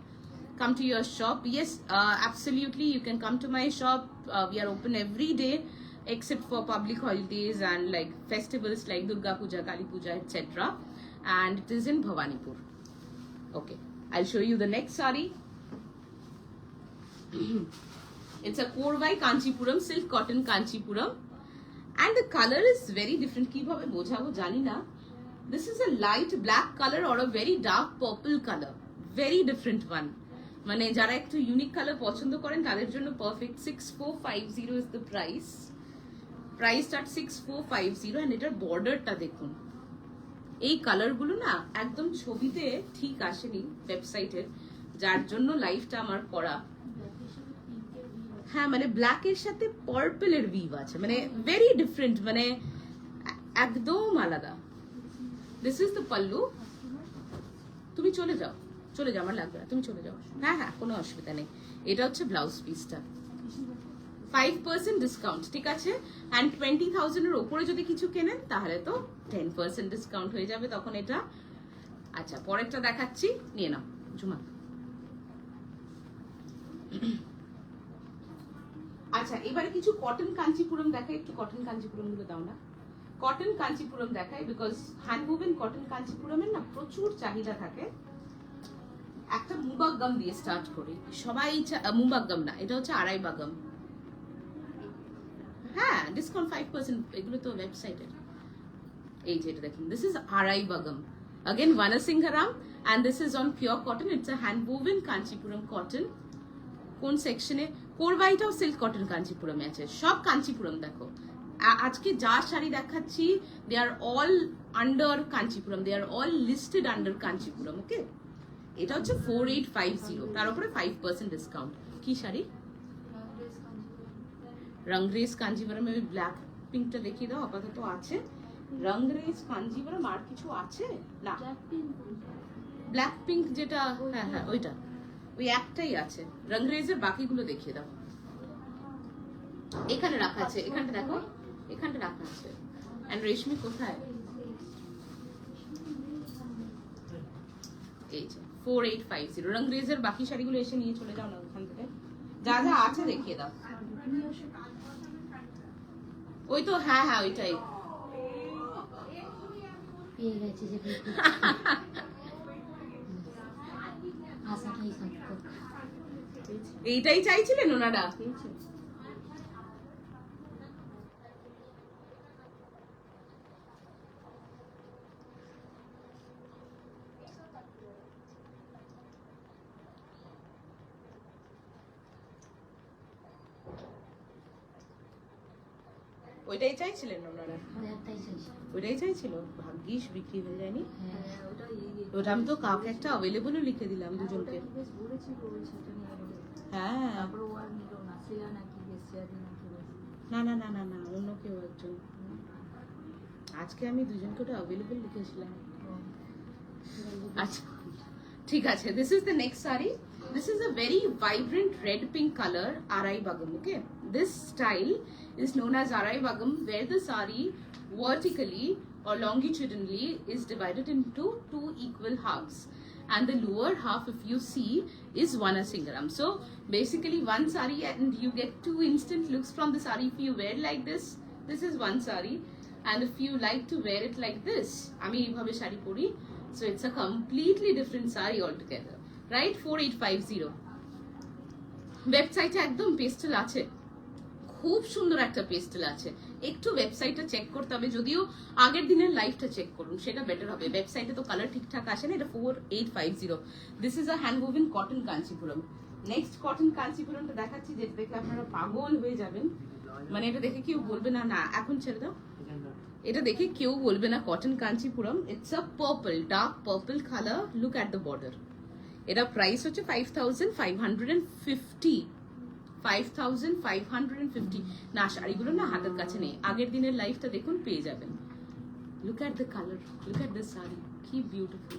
come to your shop. Yes, absolutely, you can come to my shop. We are open every day except for public holidays and like festivals like Durga Puja, Kali Puja, etc. And it is in Bhawanipur. Okay, I'll show you the next saree. It's a Korvai Kanchipuram silk cotton Kanchipuram, and the color is very different. Ki bhabe bojhabo jani na. This is a light black color or a very dark purple color. Very different one. মানে যারা একটু unique colour পছন্দ করেন তাদের জন্য perfect. 6450 is the price. Priced at 6450, and এটার বর্ডারটা দেখুন। এই কালারগুলো না একদম ছবিতে ঠিক আসেনি ওয়েবসাইটের, যার জন্য লাইভটা আমার করা। হ্যাঁ, মানে ব্ল্যাকের সাথে পার্পলের ভিভ আছে, মানে ভেরি ডিফারেন্ট, মানে একদম আলাদা। This is the pallu. তুমি চলে যাও, চলে যাও, আমার লাগবে না, তুমি চলে যাও। হ্যাঁ হ্যাঁ, কোনো অসুবিধা নেই। এটা হচ্ছে ব্লাউজ পিসটা। 5% ডিসকাউন্ট, ঠিক আছে। অ্যান্ড 20,000 এর ওপরে যদি কিছু কেনেন তাহলে তো 10% ডিসকাউন্ট হয়ে যাবে তখন এটা। আচ্ছা, পরেরটা দেখাচ্ছি, নিয়ে নাও জুমা। আচ্ছা, এবারে কিছু কটন কাঞ্চিপুরম দেখাই। একটু কটন কাঞ্চিপুরম গুলো দাও না। কটন কাঞ্চিপুরম দেখাই, বিকজ হ্যান্ডউভেন কটন কাঞ্চিপুরমের না প্রচুর চাহিদা থাকে। একটা মুবাগ্গাম দিয়ে স্টার্ট করি। সবাই মুবাগ্গাম না, এটা হচ্ছে আড়াই বাগাম। হ্যাঁ, ডিসকাউন্ট 5%, এগুলো তো ওয়েবসাইটের। এই যে এটা দেখুন, দিস ইজ আড়াই বাগাম, again Vanasingharam, and this is on pure cotton. It's a hand woven Kanchipuram cotton. কোন সেকশনে? কোরবাইটাও সিল্ক কটন কাঞ্চিপুরমে আছে। সব কাঞ্চিপুরম দেখো। আজকে যা শাড়ি দেখাচ্ছি, দে আর অল আন্ডার কাঞ্চিপুরম, দে আর অল লিস্টেড আন্ডার কাঞ্চিপুরম। ওকে, এটা হচ্ছে 4850, তার উপরে 5% ডিসকাউন্ট। কি শাড়ি? রংরেজ কাঞ্জিভারম। আমি ব্ল্যাক পিঙ্কটা দেখিয়ে দাও, আপাতত আছে রংরেজ কাঞ্জিভারম। আর কিছু আছে না, ব্ল্যাক পিঙ্ক যেটা, হ্যাঁ হ্যাঁ ওইটা, ওই একটাই আছে রংরেজের। বাকিগুলো দেখিয়ে দাও। এখানে রাখা আছে, এখানটা দেখো, এখানটা রাখা আছে। এন্ড রেশমি কোথায়? এই যে 4850 রংরেজের। বাকি শাড়িগুলো এসে নিয়ে চলে যাও না ওখান থেকে, যা যা আছে দেখিয়ে দাও। ওই তো, হ্যাঁ হ্যাঁ ওইটাই। এইটাই চাইছিলেন ওনারা। ওইটাই চাইছিলেন ওনারা, ওইটাই চাইছিল। ভাগ্যিস বিক্রি হয়ে যায়নি। ওটা আমি তো কাউকে একটা অ্যাভেলেবলও লিখে দিলাম দুজনকে। হ্যাঁ, না না না না না, অন্য কেউ একজন। আজকে আমি দুজনকে ওটা অ্যাভেলেবল লিখেছিলাম। আচ্ছা, ঠিক আছে। This is the next sari. This is a very vibrant red pink color, Arai Bagam. Okay, this style is known as Arai Bagam, where the sari vertically or longitudinally is divided into two equal halves, and the lower half, if you see, is Vanasingharam. So basically one sari and you get two instant looks from the sari. If you wear like this, this is one sari, and if you like to wear it like this, ami ebhabe shari pori, so it's a completely different sari altogether. Right? 4850 ওয়েবসাইটে একদম pastel আছে, খুব সুন্দর একটা pastel আছে, একটু ওয়েবসাইটটা check করতে হবে, যদিও আগের দিনের লাইভটা চেক করুন, সেটা বেটার হবে। ওয়েবসাইটে তো কালার ঠিকঠাক আসে না। এটা 4850। This is a hand woven cotton Kanchipuram. Next cotton কাঞ্চিপুরমটা দেখাচ্ছি, যেটা দেখে আপনারা পাগল হয়ে যাবেন। মানে এটা দেখে কেউ বলবে না না এখন ছেড়ে দাও, এটা দেখে কেউ বলবে না cotton Kanchipuram. It's a purple, dark purple colour. Look at the border. এটা প্রাইস হচ্ছে 5550। 5550। না, শাড়িগুলো না হাতের কাছে নেই, আগের দিনের লাইফটা দেখুন, পেয়ে যাবেন। Look at the colour, look at the sari, কি বিউটিফুল,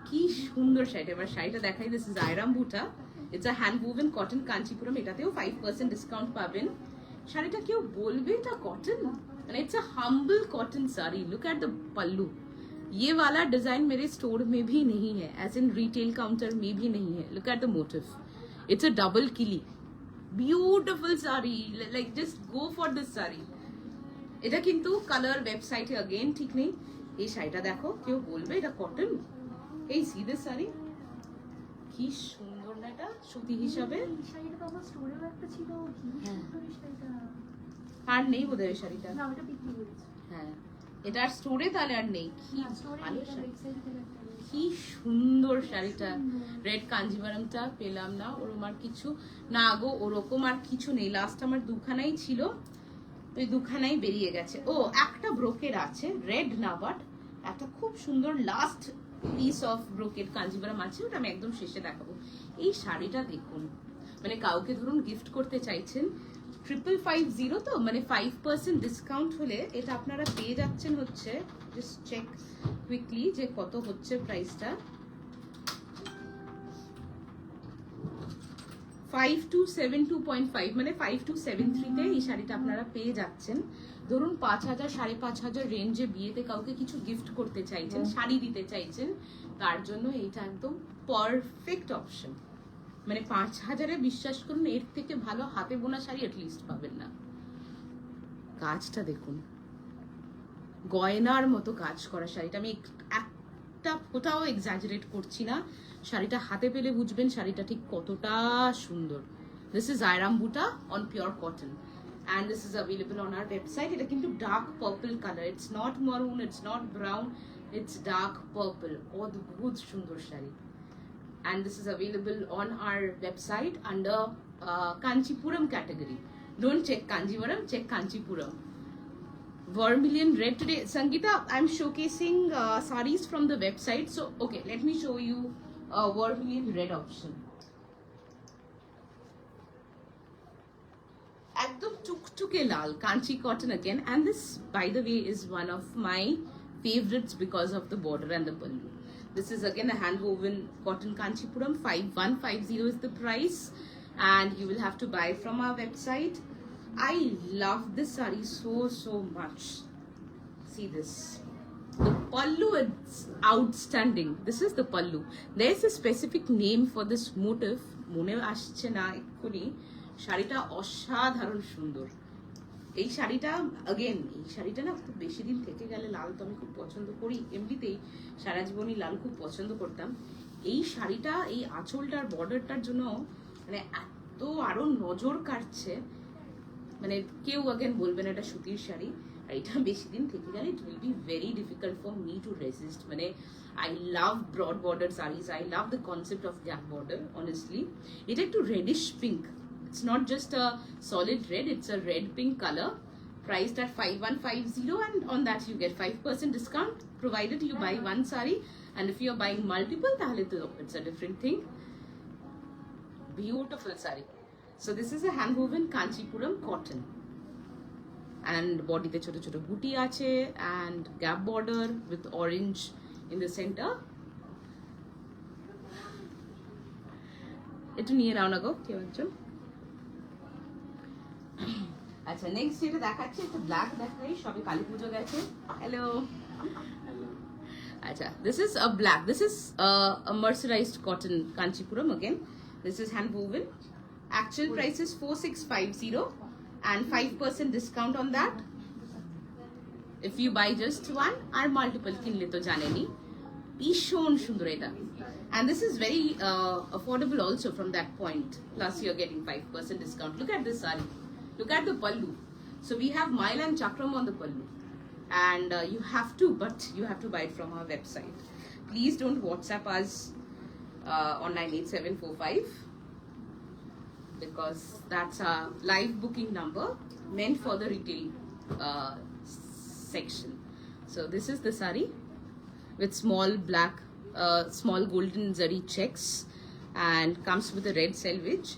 কি সুন্দর শাড়িটা। এবার শাড়িটা দেখাই। দিস ইজ আয়রাম বুটা। It's a hand woven cotton Kanchipuram. এটাতেও 5% ডিসকাউন্ট পাবেন। শাড়িটা কেউ বলবে এটা কটন, মানে it's a humble cotton sari. Look at the pallu. ये वाला डिजाइन मेरे स्टोर में भी नहीं है, एज इन रिटेल काउंटर में भी नहीं है। Look at the motif, it's a double killi, beautiful sari, like just go for this sari. এটা কিন্তু কালার ওয়েবসাইটে अगेन ঠিক নেই। এই শাড়িটা দেখো, কেউ বলবে এটা কটন। এই সি দিস শাড়ি, কি সুন্দর না এটা সুতি হিসাবে। শাড়িটা তো আমার স্টোরেও একটা ছিল, কি সুন্দর এই শাড়িটা। আর নেই বোধহয় এই শাড়িটা। না, ওটা বিক্রি করেছে। হ্যাঁ, এটা আর স্টোরে তাহলে আর নেই। কি স্টোরে ভালো এটা শাড়ি, ওয়েবসাইট থেকে একটা রয়েছে। কি সুন্দর শাড়িটা। রেড কাঞ্জিভারমটা পেলাম না, ওরকম আর কিছু না গো, ওরকম আর কিছু নেই। লাস্ট আমার দুখানাই ছিল, ওই দুখানাই বেরিয়ে গেছে। ও একটা ব্রোকেড আছে, রেড না, বাট একটা খুব সুন্দর last piece of brocade Kanjivaram আছে, ওটা আমি একদম শেষে দেখাবো। এই শাড়িটা দেখুন, মানে কাউকে ধরুন গিফট করতে চাইছেন, 5550 তো, মানে 5% ডিসকাউন্ট হলে এটা আপনারা পেয়ে যাচ্ছেন হচ্ছে, জাস্ট চেক কুইকলি যে কত হচ্ছে প্রাইসটা। 5272.5, মানে 5273 তে এই শাড়িটা আপনারা পেয়ে যাচ্ছেন। ধরুন 5000 5500 রেঞ্জে বিয়েতে কাউকে কিছু গিফট করতে চাইছেন, শাড়ি দিতে চাইছেন, তার জন্য এইটা একদম পারফেক্ট অপশন। মানে 5000-এ বিশ্বাস করুন এর থেকে ভালো হাতে বোনা শাড়ি এটলিস্ট পাবেন না। কাজটা দেখুন, গয়নার মতো কাজ করা শাড়িটা। আমি একটা কোথাও এক্সাজারেট করছি না, শাড়িটা হাতে পেলে বুঝবেন শাড়িটা ঠিক কতটা সুন্দর। This is Ayiram buta on pure cotton and this is available on our website. এটা কিন্তু dark purple colour, it's not maroon, it's not brown, it's dark purple. অদ্ভুত সুন্দর sari. And this is available on our website under Kanchipuram category. Don't check Kanjivaram, check Kanchipuram. Vermilion red today. Sangeeta, I'm showcasing sarees from the website. So, okay, let me show you a vermilion red option. Ekdom tuktuke lal, Kanchi cotton again. And this, by the way, is one of my favorites because of the border and the pallu. This is again a hand woven cotton Kanchipuram. 5150 is the price, and you will have to buy from our website. I love this saree so much. See this. The pallu is outstanding. This is the pallu. There's a specific name for this motif. Mone ashche na ekkuni. শাড়িটা অসাধারণ সুন্দর। এই শাড়িটা again, এই শাড়িটা না খুব বেশি দিন থেকে গেলে, লাল তো আমি খুব পছন্দ করি, এমনিতেই সারা জীবনই লাল খুব পছন্দ করতাম। এই শাড়িটা এই আঁচলটার বর্ডারটার জন্য মানে এত আরো নজর কাটছে, মানে কেউ अगेन বলবে না এটা সুতির শাড়ি। আর এটা বেশি দিন থেকে গেলে it will be very difficult for me two resist. মানে I love broad border sarees. I love the concept of gap border, honestly. এটা একটু reddish pink. It's not just a solid red, it's a red pink color, priced at 5150, and on that you get 5% discount provided you buy one saree, and if you're buying multiple tahle to it's a different thing. Beautiful saree. So this is a hand woven Kanchipuram cotton, and body te choto choto booty ache and gap border with orange in the center. Etu niye nao na go keu ekjon। আচ্ছা, next যেটা দেখাচ্ছি একটা black দেখাই, সবে কালী পুজো গেছে। Hello, আচ্ছা, this is a black, this is a mercerized cotton Kanchipuram again. This is hand woven. Actual price is 4650 and 5% discount on that if you buy just one, আর multiple কিনলে তো জানেনই। ভীষণ সুন্দর এটা, and this is very affordable also from that point, plus you're getting 5% discount. Look at this saree, Look at the pallu. So we have Mile and Chakram on the pallu. And you have to buy it from our website. Please don't WhatsApp us on 98745 because that's a live booking number meant for the retail section. So this is the saree with small black, small golden zari checks and comes with a red selvage,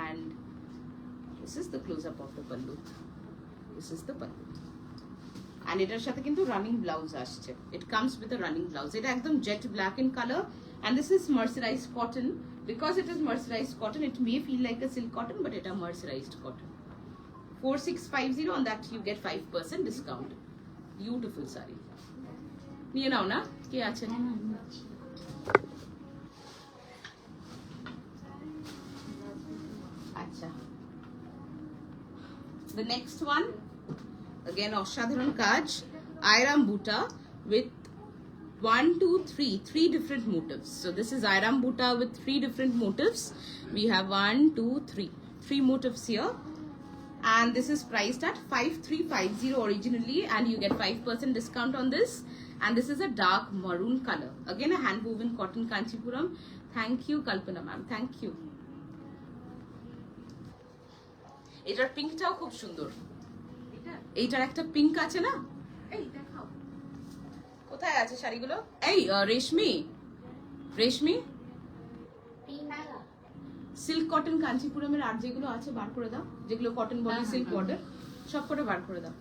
and this is the close-up of the pallu. This is the pallu. And এটার সাথে কিন্তু running blouse আসছে. It comes with a running blouse. এটা একদম jet black in color, and this is mercerized cotton. Because it is mercerized cotton, it may feel like a silk cotton, but it is mercerized cotton. 4650, on that you get 5% discount. Beautiful saree. নিয়ে নাও না, কে আছেন? আচ্ছা, the next one, again অসাধারণ কাজ, Iram Buta with 1, 2, 3 different motifs. So this is Iram Buta with 3 different motifs. We have 1, 2, 3 motifs here, and this is priced at 5350 originally, and you get 5% discount on this. And this is a dark maroon color, again a hand woven cotton Kanchipuram. Thank you Kalpana ma'am, thank you. এটার পিঙ্কটাও খুব সুন্দর. এইটার একটা pink আছে না? এই দেখাও কোথায় আছে শাড়িগুলো? এই রেশমি সিল্ক কটন কাঞ্চিপুরমের আর যেগুলো আছে বার করে দাও, যেগুলো কটন বডি সিল্ক বর্ডার সব করে বার করে দাও.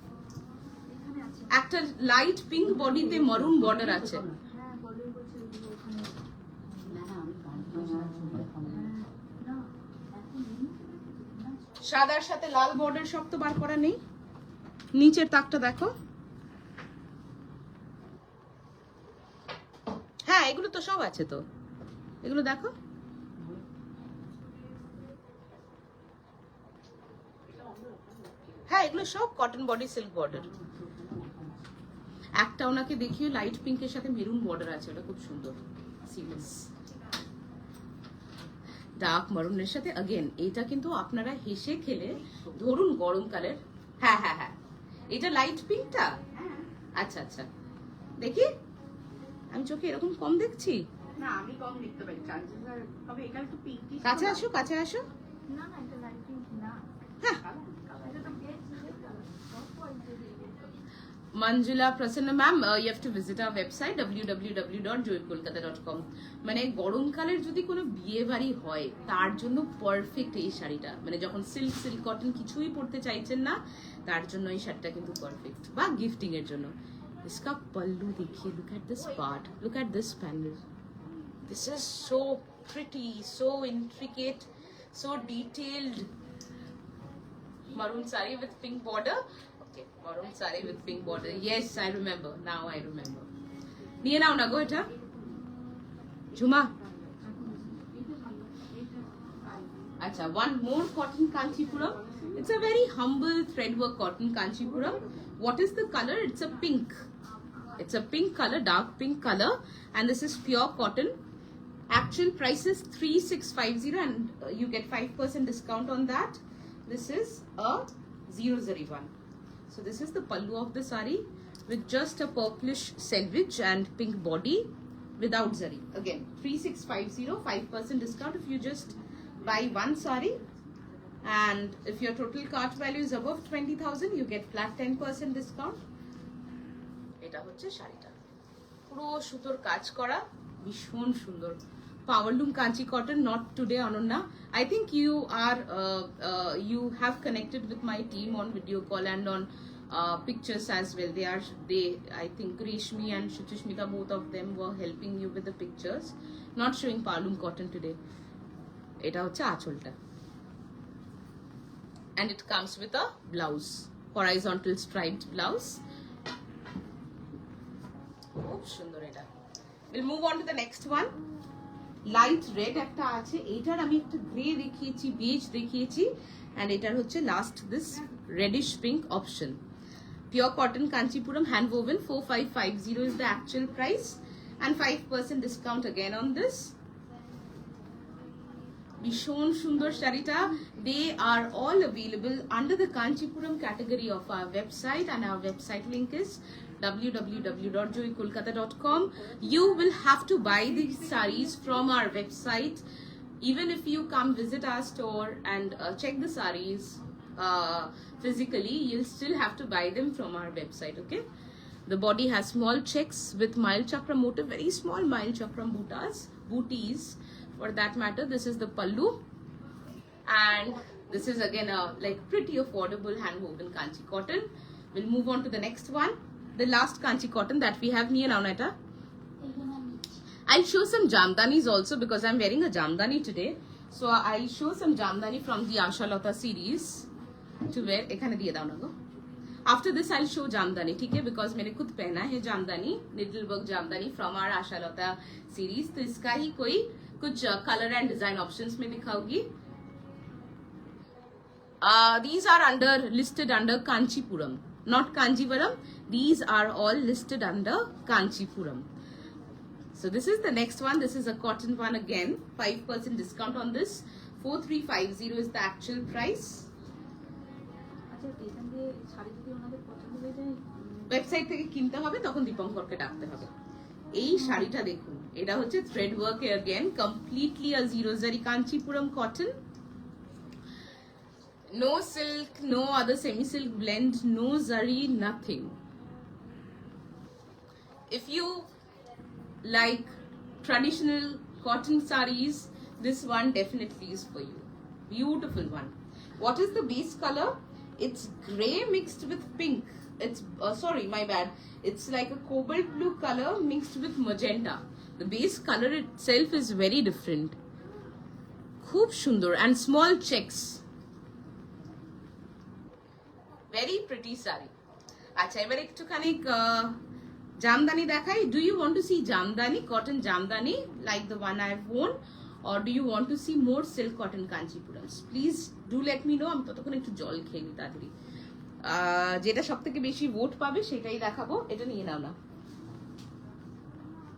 একটা লাইট পিঙ্ক বডিতে মারুন বর্ডার আছে. সাদার সাথে লাল বর্ডার সব তো বার করা নেই. নিচের তাকটা দেখো. হ্যাঁ এগুলো তো সব আছে, তো এগুলো দেখো. হ্যাঁ এগুলো সব কটন বডি সিল্ক বর্ডার. একটা ওনাকে দেখিয়ে লাইট পিঙ্কের সাথে মেরুন বর্ডার আছে, ওটা খুব সুন্দর. সিরিয়াস ডার্ক মারুনের সাথে अगेन এটা কিন্তু আপনারা হেসে খেলে ধরুন গরমকালের. হ্যাঁ হ্যাঁ হ্যাঁ এটা লাইট পিঙ্কটা. আচ্ছা আচ্ছা দেখি, আমি চোখে এরকম কম দেখছি না, আমি কম দেখতে পাই চান্সেস, তবে এটা একটু পিঙ্কিশ. কাছে আসো কাছে আসো. না না এটা লাইট পিঙ্ক না. হ্যাঁ এটা তো গেট সিলেক্ট করা সব পয়েন্টে দিয়ে. Manjula Prasanna ma'am, you have to visit our website www.joyeekolkata.com. মানে গরমকালের যদি কোনো বিয়ে বাড়ি হয় তার জন্য পারফেক্ট এই শাড়িটা. মানে যখন সিল্ক কটন কিছুই পরতে চাইছেন না তার জন্য এই শাড়িটা কিন্তু পারফেক্ট, বা গিফটিং এর জন্য. इसका पल्लू देखिए, look at this part, look at this panel. This is so pretty, so intricate, so detailed. Maroon saree with pink border. Okay, maroon saree with pink border. Yes, I remember. Now I remember. Niye nao na go eta. Juma. Acha, one more cotton Kanchipuram. It's a very humble threadwork cotton Kanchipuram. What is the color? It's a pink. It's a pink color, dark pink color, and this is pure cotton. Actual price is 3650, and you get 5% discount on that. This is a 001. So this is the pallu of the saree with just a purplish selvage and pink body without zari. Again 3650, 5% discount if you just buy one saree, and if your total cart value is above 20,000 you get flat 10% discount. এটা হচ্ছে শাড়িটা পুরো সুতোর কাজ করা, ভীষণ সুন্দর. Powerloom Kanchi cotton, not today Ananya. I think you are you have connected with my team on video call and on pictures as well. They I think Reshmi and Shuchishmita, both of them were helping you with the pictures. Not showing Powerloom cotton today. Eta hocche acholta, and it comes with a blouse, horizontal striped blouse. খুব সুন্দর এটা. We'll move on to the next one. Light red একটা আছে, এইটার আমি একটা grey দেখিয়েছি, base দেখিয়েছি, এন্ড এটার হচ্ছে last this radish pink option. Pure cotton Kanchipuram hand woven 4550 is the actual price, and 5% discount again on this. ভীষণ সুন্দর শাড়িটা। They are all available under the Kanchipuram category of our website, and our website link is www.joyeekolkata.com. You will have to buy these sarees from our website. Even if you come visit our store and check the sarees physically, you'll still have to buy them from our website, okay? The body has small checks with mile chakra motif, very small mile chakra booties for that matter. This is the pallu, and this is again a like pretty affordable hand woven kanchi cotton. We'll move on to the next one, the last kanchi cotton that we have near now, Neta. I'll show some jamdanis also because I'm wearing a jamdani today. So I'll show some jamdani from the Ashalata series to wear. Ekhane diye dao na go. After this I'll show jamdani, ठीक है? Because मैंने खुद पहना है jamdani, needle work jamdani from our Ashalata series. तो इसका ही कोई कुछ color and design options में दिखाऊंगी. These are listed under Kanchipuram, not Kanjivaram. These are all listed under Kanchipuram. So this is the next one. This is a cotton one again. 5% discount on this. 4350 is the actual price. Website থেকে কিনতে হবে, তখন দীপঙ্করকে ডাকতে হবে। এই শাড়িটা দেখুন, এটা হচ্ছে thread work again, completely a zero zari Kanchipuram cotton. No silk, no other semi silk blend, no zari, nothing. If you like traditional cotton sarees, this one definitely is for you. Beautiful one. What is the base color? It's gray mixed with pink. It's sorry, my bad. It's like a cobalt blue color mixed with magenta. The base color itself is very different. Khub shundar and small checks. Very pretty saree. আচ্ছা, এবার একটুখানি জামদানি দেখাই. Do you want to see Jamdani, cotton Jamdani like the one I've worn, or do you want to see more silk cotton Kanchipurams? Please do let me know. আমি ততক্ষণ একটু জল খেয়ে নিই তাড়াতাড়ি। যেটা সবথেকে বেশি ভোট পাবে সেটাই দেখাবো। এটা নিয়ে নাও না।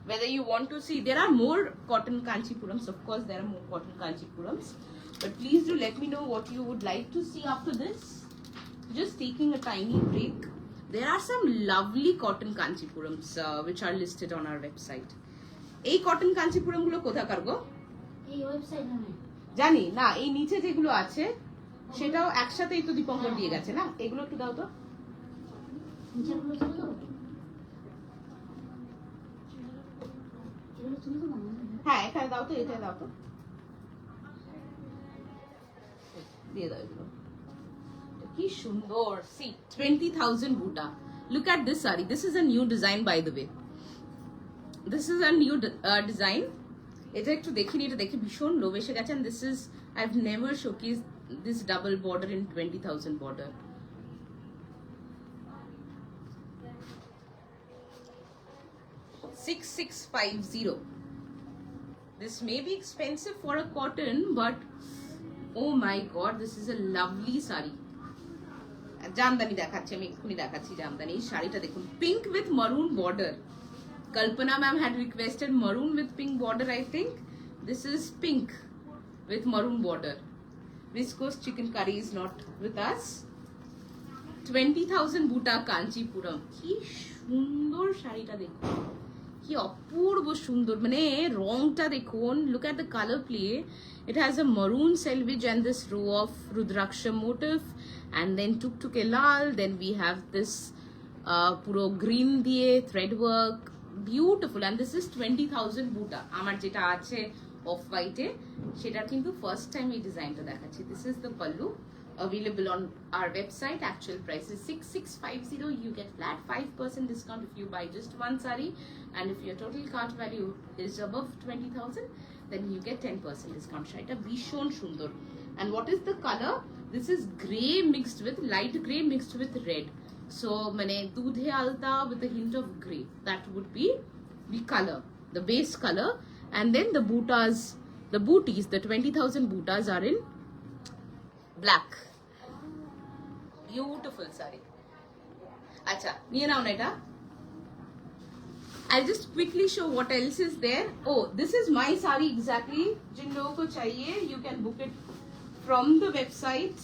Whether you want to see, there are more cotton Kanchipurams. Of course, there are more cotton Kanchipurams. But please do let me know what you would like to see after this. Just taking a tiny break. There are some lovely cotton Kanchipurams which are listed on our website. এই cotton Kanchipuram গুলো কোথাকার গো? এই website না, জানি না। এই নিচে যেগুলো আছে সেটাও একসাথেই তো দীপঙ্কর দিয়ে গেছে না? এগুলো একটু দাও তো। নিচেগুলো ছিল তো, এগুলো ছিল তো না? হ্যাঁ, এখানে দাও তো, এটা দাও তো, দিয়ে দাও এগুলো। কি সুন্দর। See, 20,000 buta. Look at this saree. This is a new design, by the way. This is a new design. এটা একটু দেখিনি, এটা দেখে ভীষণ লোভ এসে গেছে। And this is, I've never showcased this double border in 20,000 border. $6650. This may be expensive for a cotton, but oh my god, this is a lovely saree. Jamdani দেখাচ্ছি, আমি এক্ষুনি দেখাচ্ছি জামদানি। এই শাড়িটা দেখুন, pink with maroon border. Kalpana ma'am had requested maroon with pink border, I think. This is pink with maroon border. Viscose chicken curry is not with us. 20,000 buta Kanchipuram. কি সুন্দর শাড়িটা দেখুন, কি অপূর্ব সুন্দর, মানে রংটা দেখুন। Look at the color play. It has a maroon selvage and this row of Rudraksha motif, and then tuktuke lal. Then we have this puro green diye thread work, beautiful. And this is 20,000 buta. আমার যেটা আছে of হোয়াইটে, সেটা কিন্তু first time এই ডিজাইনটা দেখাচ্ছি। This is the pallu, available on our website. Actual price is 6650. You get flat 5% discount if you buy just one saree, and if your total cart value is above 20,000, then you get 10% discount. শাড়িটা ভীষণ সুন্দর। And what is the color? This is grey mixed with light grey mixed with red. So মানে দুধে আলতা with a hint of grey. That would be the color, the base color. And then the butas, the booties, the 20,000 butas are in black. Beautiful saree. আচ্ছা, নিয়ে নাও না এটা। I'll just quickly show what else is there. Oh, this is my saree exactly. जिन लोगों को चाहिए, you can book it from the website.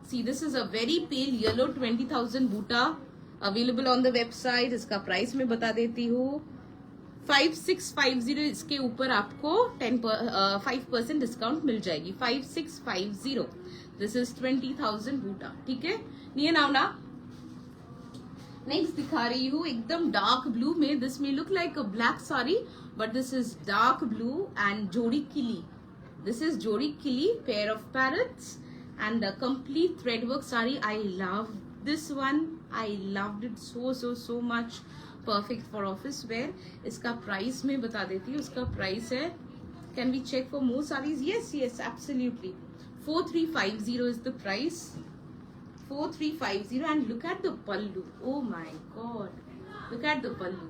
See, this is a very pale yellow 20,000 boota available on the website. इसका price मैं बता देती हूँ 5650. इसके ऊपर आपको 5% डिस्काउंट मिल जाएगी. 5650. This is 20,000 boota. ठीक है, नहीं नाउ ना. नेक्स्ट दिखा रही हूँ एकदम डार्क ब्लू में. This may look like a black sari but this is dark blue and जोड़ी किली. दिस इज जोड़ी किली pair of parrots and the complete thread work sari. I love this one. I loved it so much. Perfect for office wear. इसका price मैं बता देती हूँ. इसका प्राइस है, can we check for more saris? Yes absolutely. 4350 is the price. 4350. and look at the pallu. Oh my god, look at the pallu.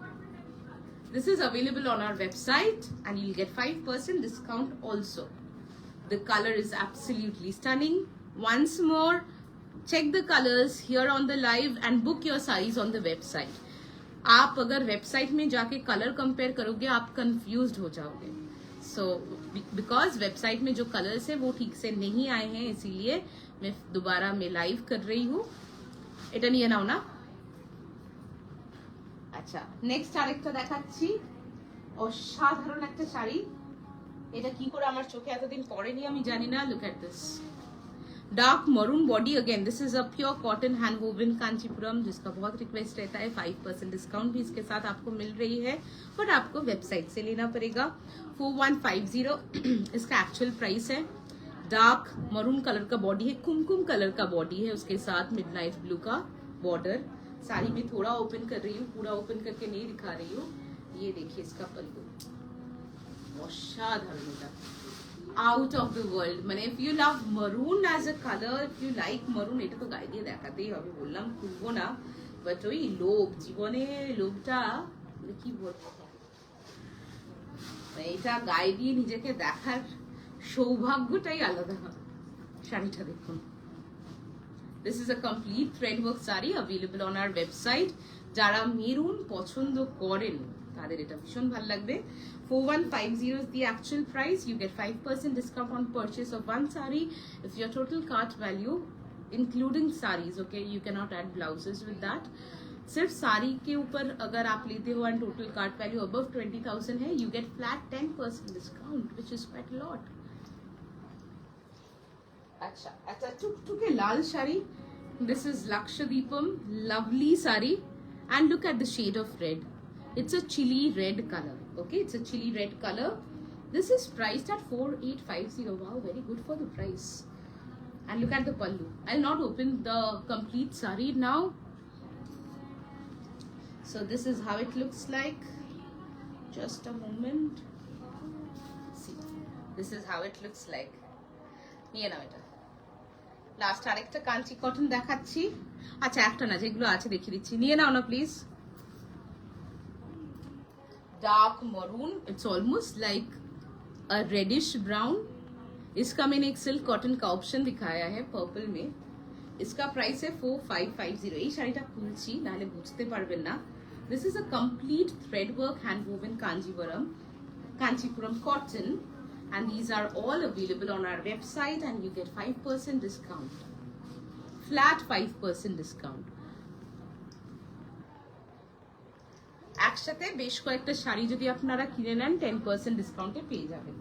This is available on our website and you'll get 5% discount also. The color is absolutely stunning. Once more, check the colors here on the live and book your sarees on the website. आप अगर website में जाके colour compare करोगे आप confused हो जाओगे. So because website में जो कलर्स है वो ठीक से नहीं आए हैं, इसीलिए मैं दोबारा मैं लाइव कर रही हूँ. এটা নিয়ে নাও না. আচ্ছা, নেক্সট আরেকটা দেখাচ্ছি. অসাধারণ একটা শাড়ি. এটা কি করে আমার চোখে এতদিন পড়েনি আমি জানি না. Look at this dark maroon body. Again this is a pure cotton hand woven Kanchipuram, जिसका बहुत रिक्वेस्ट रहता है. 5% डिस्काउंट भी इसके साथ आपको मिल रही है, बट आपको वेबसाइट से लेना पड़ेगा. 4150 इसका एक्चुअल प्राइस है. डार्क मरून कलर का बॉडी है, कुमकुम कलर का बॉडी है, उसके साथ मिडनाइट ब्लू का बॉर्डर. साड़ी में थोड़ा ओपन कर रही हूँ, पूरा ओपन करके नहीं दिखा रही हूँ. ये देखिए इसका पल्लू असाधारण, आउट ऑफ द वर्ल्ड. মানে if you love maroon as a color, if you like maroon, এটা তো গায়ে দিয়ে দেখাতেই হবে. বললাম খুলবো না, বাট ওই লোভ, জীবনের লোভটা কি বলবো, এটা গায়ে দিয়ে নিজেকে দেখার সৌভাগ্যটাই আলাদা. শাড়িটা দেখুন. This is a complete thread work saree available on our website. যারা মেরুন পছন্দ করেন তাদের এটা ভীষণ ভালো লাগবে. 4150 is the actual price. You get 5% discount on purchase of one saree. If your total cart value including sarees, okay, you cannot add blouses with that. सिर्फ साड़ी के ऊपर अगर आप लेते हो and total cart value above 20,000 है, you get flat 10% discount, which is quite a lot. अच्छा टुकटुके लाल sari. This is Lakshadweepam, lovely saree, and look at the shade of red. It's a chili red color. Okay, it's a chili red color. This is priced at 4850. Wow, very good for the price. And look at the pallu. I'll not open the complete saree now. So this is how it looks like. Just a moment. See, this is how it looks like. নিয়ে নাও এটা. Last আরেকটা Kanchi cotton দেখাচ্ছি. আচ্ছা একটা না, যেগুলো আছে দেখিয়ে দিচ্ছি. নিয়ে নাও না please. Dark maroon, it's almost like a reddish brown. इसका मैंने एक सिल्क कॉटन का ऑप्शन दिखाया है पर्पल में. इसका प्राइस है 4550. এই শাড়িটা খুলছি নাহলে বুঝতে পারবেন না. This is a complete thread work hand woven Kanchipuram cotton, and these are all available on our website and you get 5% discount, flat 5% discount. একসাথে বেশ কয়েকটা শাড়ি যদি আপনারা কিনে নেন 10% ডিসকাউন্টে পেয়ে যাবেন.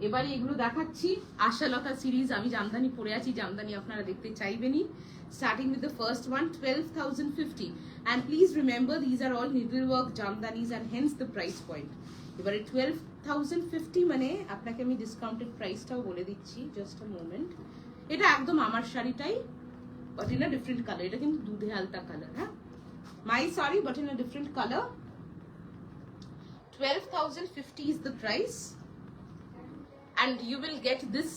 এবারে এগুলো দেখাচ্ছি আশালতা সিরিজ. আমি জামদানি পরে আছি, জামদানি আপনারা দেখতে চাইবেনই. Starting with the first one 12,050, and please remember these are all needlework jamdanis and hence the price point. এবারে 12,050 মানে আপনাকে আমি ডিসকাউন্টেড প্রাইসটাও বলে দিচ্ছি. Just a moment. এটা একদম আমার শাড়িটাই, but in a different colour. এটা কিন্তু দুধে আলতা কালার. হ্যাঁ, my saree but in a different color. 12,050 is the price, and you will get this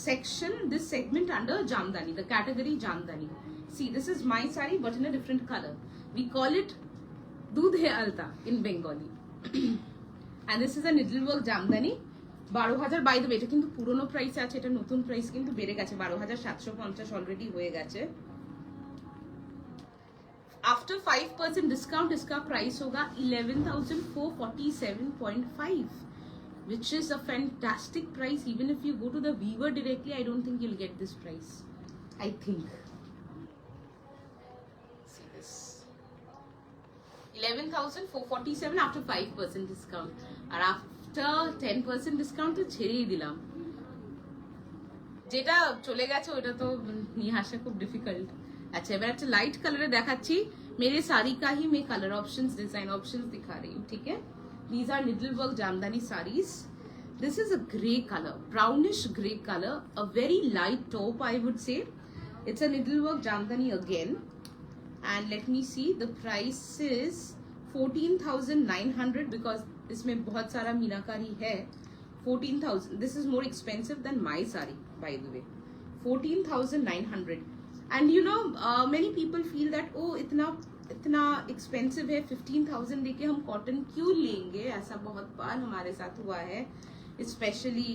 section, this segment under jamdani, the category jamdani. See, this is my saree but in a different color. We call it dudhe alta in Bengali. And this is a needlework jamdani. 12,000. By the way, এটা কিন্তু পুরনো price আছে, এটা নতুন price কিন্তু বেড়ে গেছে. 12,750 already হয়ে গেছে. आफ्टर 5% डिस्काउंट इसका प्राइस होगा 11,447.5, which is a fantastic price. Even if you go to the weaver directly, I don't think you'll get this price. I think. See this. 11,447 after 5% discount. And after 10% discount তো ছেড়েই দিলাম। যেটা চলে গেছে ওটা তো নিয়ে আসা খুব ডিফিকাল্ট। अच्छा এবার একটা লাইট কালারে দেখাচ্ছি। मेरे साड़ी का ही मैं कलर ऑप्शंस डिजाइन ऑप्शंस दिखा रही हूँ, ठीक है। These are needle work jamdani sarees. This is a grey color, brownish grey color, a very light taupe I would say. It's a needle work jamdani again, and let me see, the price is 14,900 because इसमें बहुत सारा मीनाकारी है। 14,000. This is more expensive than my saree, by the way. 14,900. And you know, many people feel that oh इतना expensive है, 15,000 देके हम cotton क्यों लेंगे। ऐसा बहुत बार हमारे साथ हुआ है, स्पेशली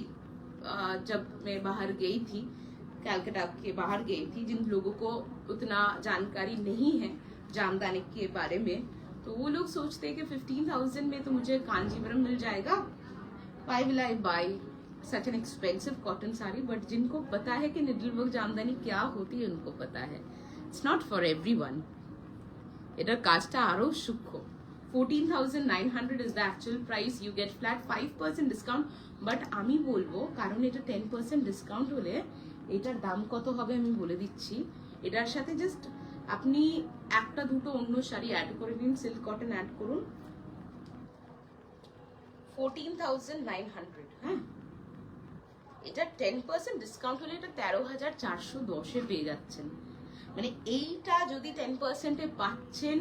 जब मैं बाहर गई थी, कलकत्ता के बाहर गई थी, जिन लोगों को उतना जानकारी नहीं है जामदानी के बारे में, तो वो लोग सोचते हैं कि 15,000 में तो मुझे कांजीवरम मिल जाएगा, why will I buy such an expensive cotton saree। but जिनको पता है कि निडल वर्क जामदानी क्या होती है उनको पता है, it's not for everyone। এটার কাজটা আরো সূক্ষ্ম। 14,900 is the actual price, you get flat 5% discount। but আমি বলবো কারণ এটা 10% ডিসকাউন্ট হলে এটার দাম কত হবে আমি বলে দিচ্ছি। এটার সাথে জাস্ট আপনি একটা দুটো অন্য শাড়ি অ্যাড করে দিন, সিল্ক কটন অ্যাড করুন। 14,900, হ্যাঁ এটা 10% ডিসকাউন্ট হলে এটা 13,410 এ পেয়ে যাচ্ছেন। মানে এইটা যদি 10% এ পাচ্ছেন,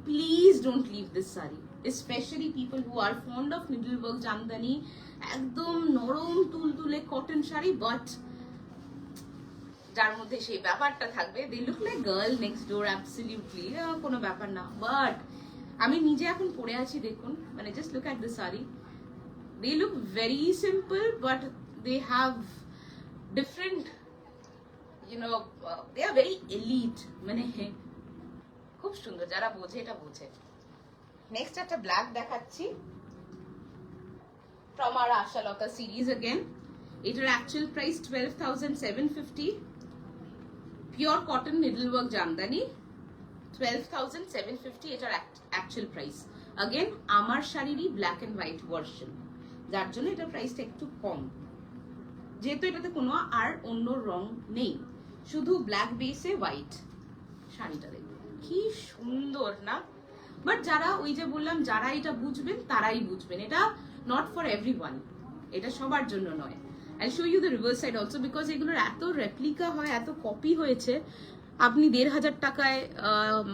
please don't leave this sari, specially people who are fond of needle work jamdani, একদম নরম তুলতুলে কটন শাড়ি, বাট যার মধ্যে সেই ব্যাপারটা থাকবে, they look like girl next door, absolutely কোনো ব্যাপার না। বাট আমি নিজে এখন পরে আছি দেখুন, মানে just look at this sari, they look very simple but they have different, you know, they are very elite, মানে খুব সুন্দর, যারা বোঝে এটা বোঝে। নেক্সট একটা ব্ল্যাক দেখাচ্ছি from our Ashalata series again। এটার actual price 12,750, pure cotton needle work Jamdani 12,750 এটার অ্যাকচুয়াল প্রাইস। अगेन আমার শাড়িরই ব্ল্যাক এন্ড হোয়াইট ভার্সন, যার জন্য এটা প্রাইসটা একটু কম, যেহেতু এটাতে কোনো আর অন্য রং নেই, শুধু ব্ল্যাক বেসে হোয়াইট। শাড়িটা দেখুন কি সুন্দর না। বাট যারা ওই যে বললাম, যারা এটা বুঝবেন তারাই বুঝবেন, এটা নট ফর এভরিওয়ান, এটা সবার জন্য নয়। I show you the reverse side also, because এগুলোর এত রেপ্লিকা হয়, এত কপি হয়েছে, আপনি 1,500 টাকায়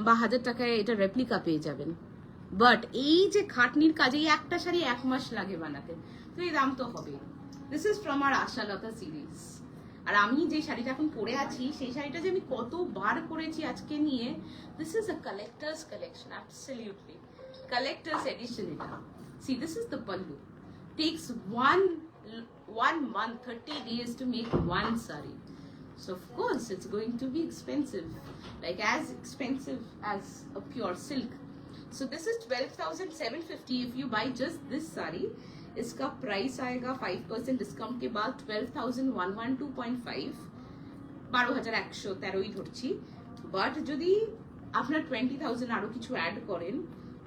বা 1,000 টাকায় এটা রেপ্লিকা পেয়ে যাবেন। বাট এই যে খাটনির কাজে একটা শাড়ি 1 মাস লাগে বানাতে, তো এই দাম তো হবে। This is from our Ashalata series. আর আমি যে শাড়িটা এখন পরে আছি, সেই শাড়িটা যে আমি কতবার পরেছি আজকে নিয়ে, this is a collectors collection, absolutely collectors edition এটা। See this is the pallu, takes one month 30 days to make one saree, so of course it's going to be expensive, like as expensive as a pure silk। so this is 12,750 if you buy just this saree। इसका price आएगा 5% discount के बाद 12,112.5, 12,113 ধরছি। But যদি আপনার 20,000 আরো কিছু add করেন,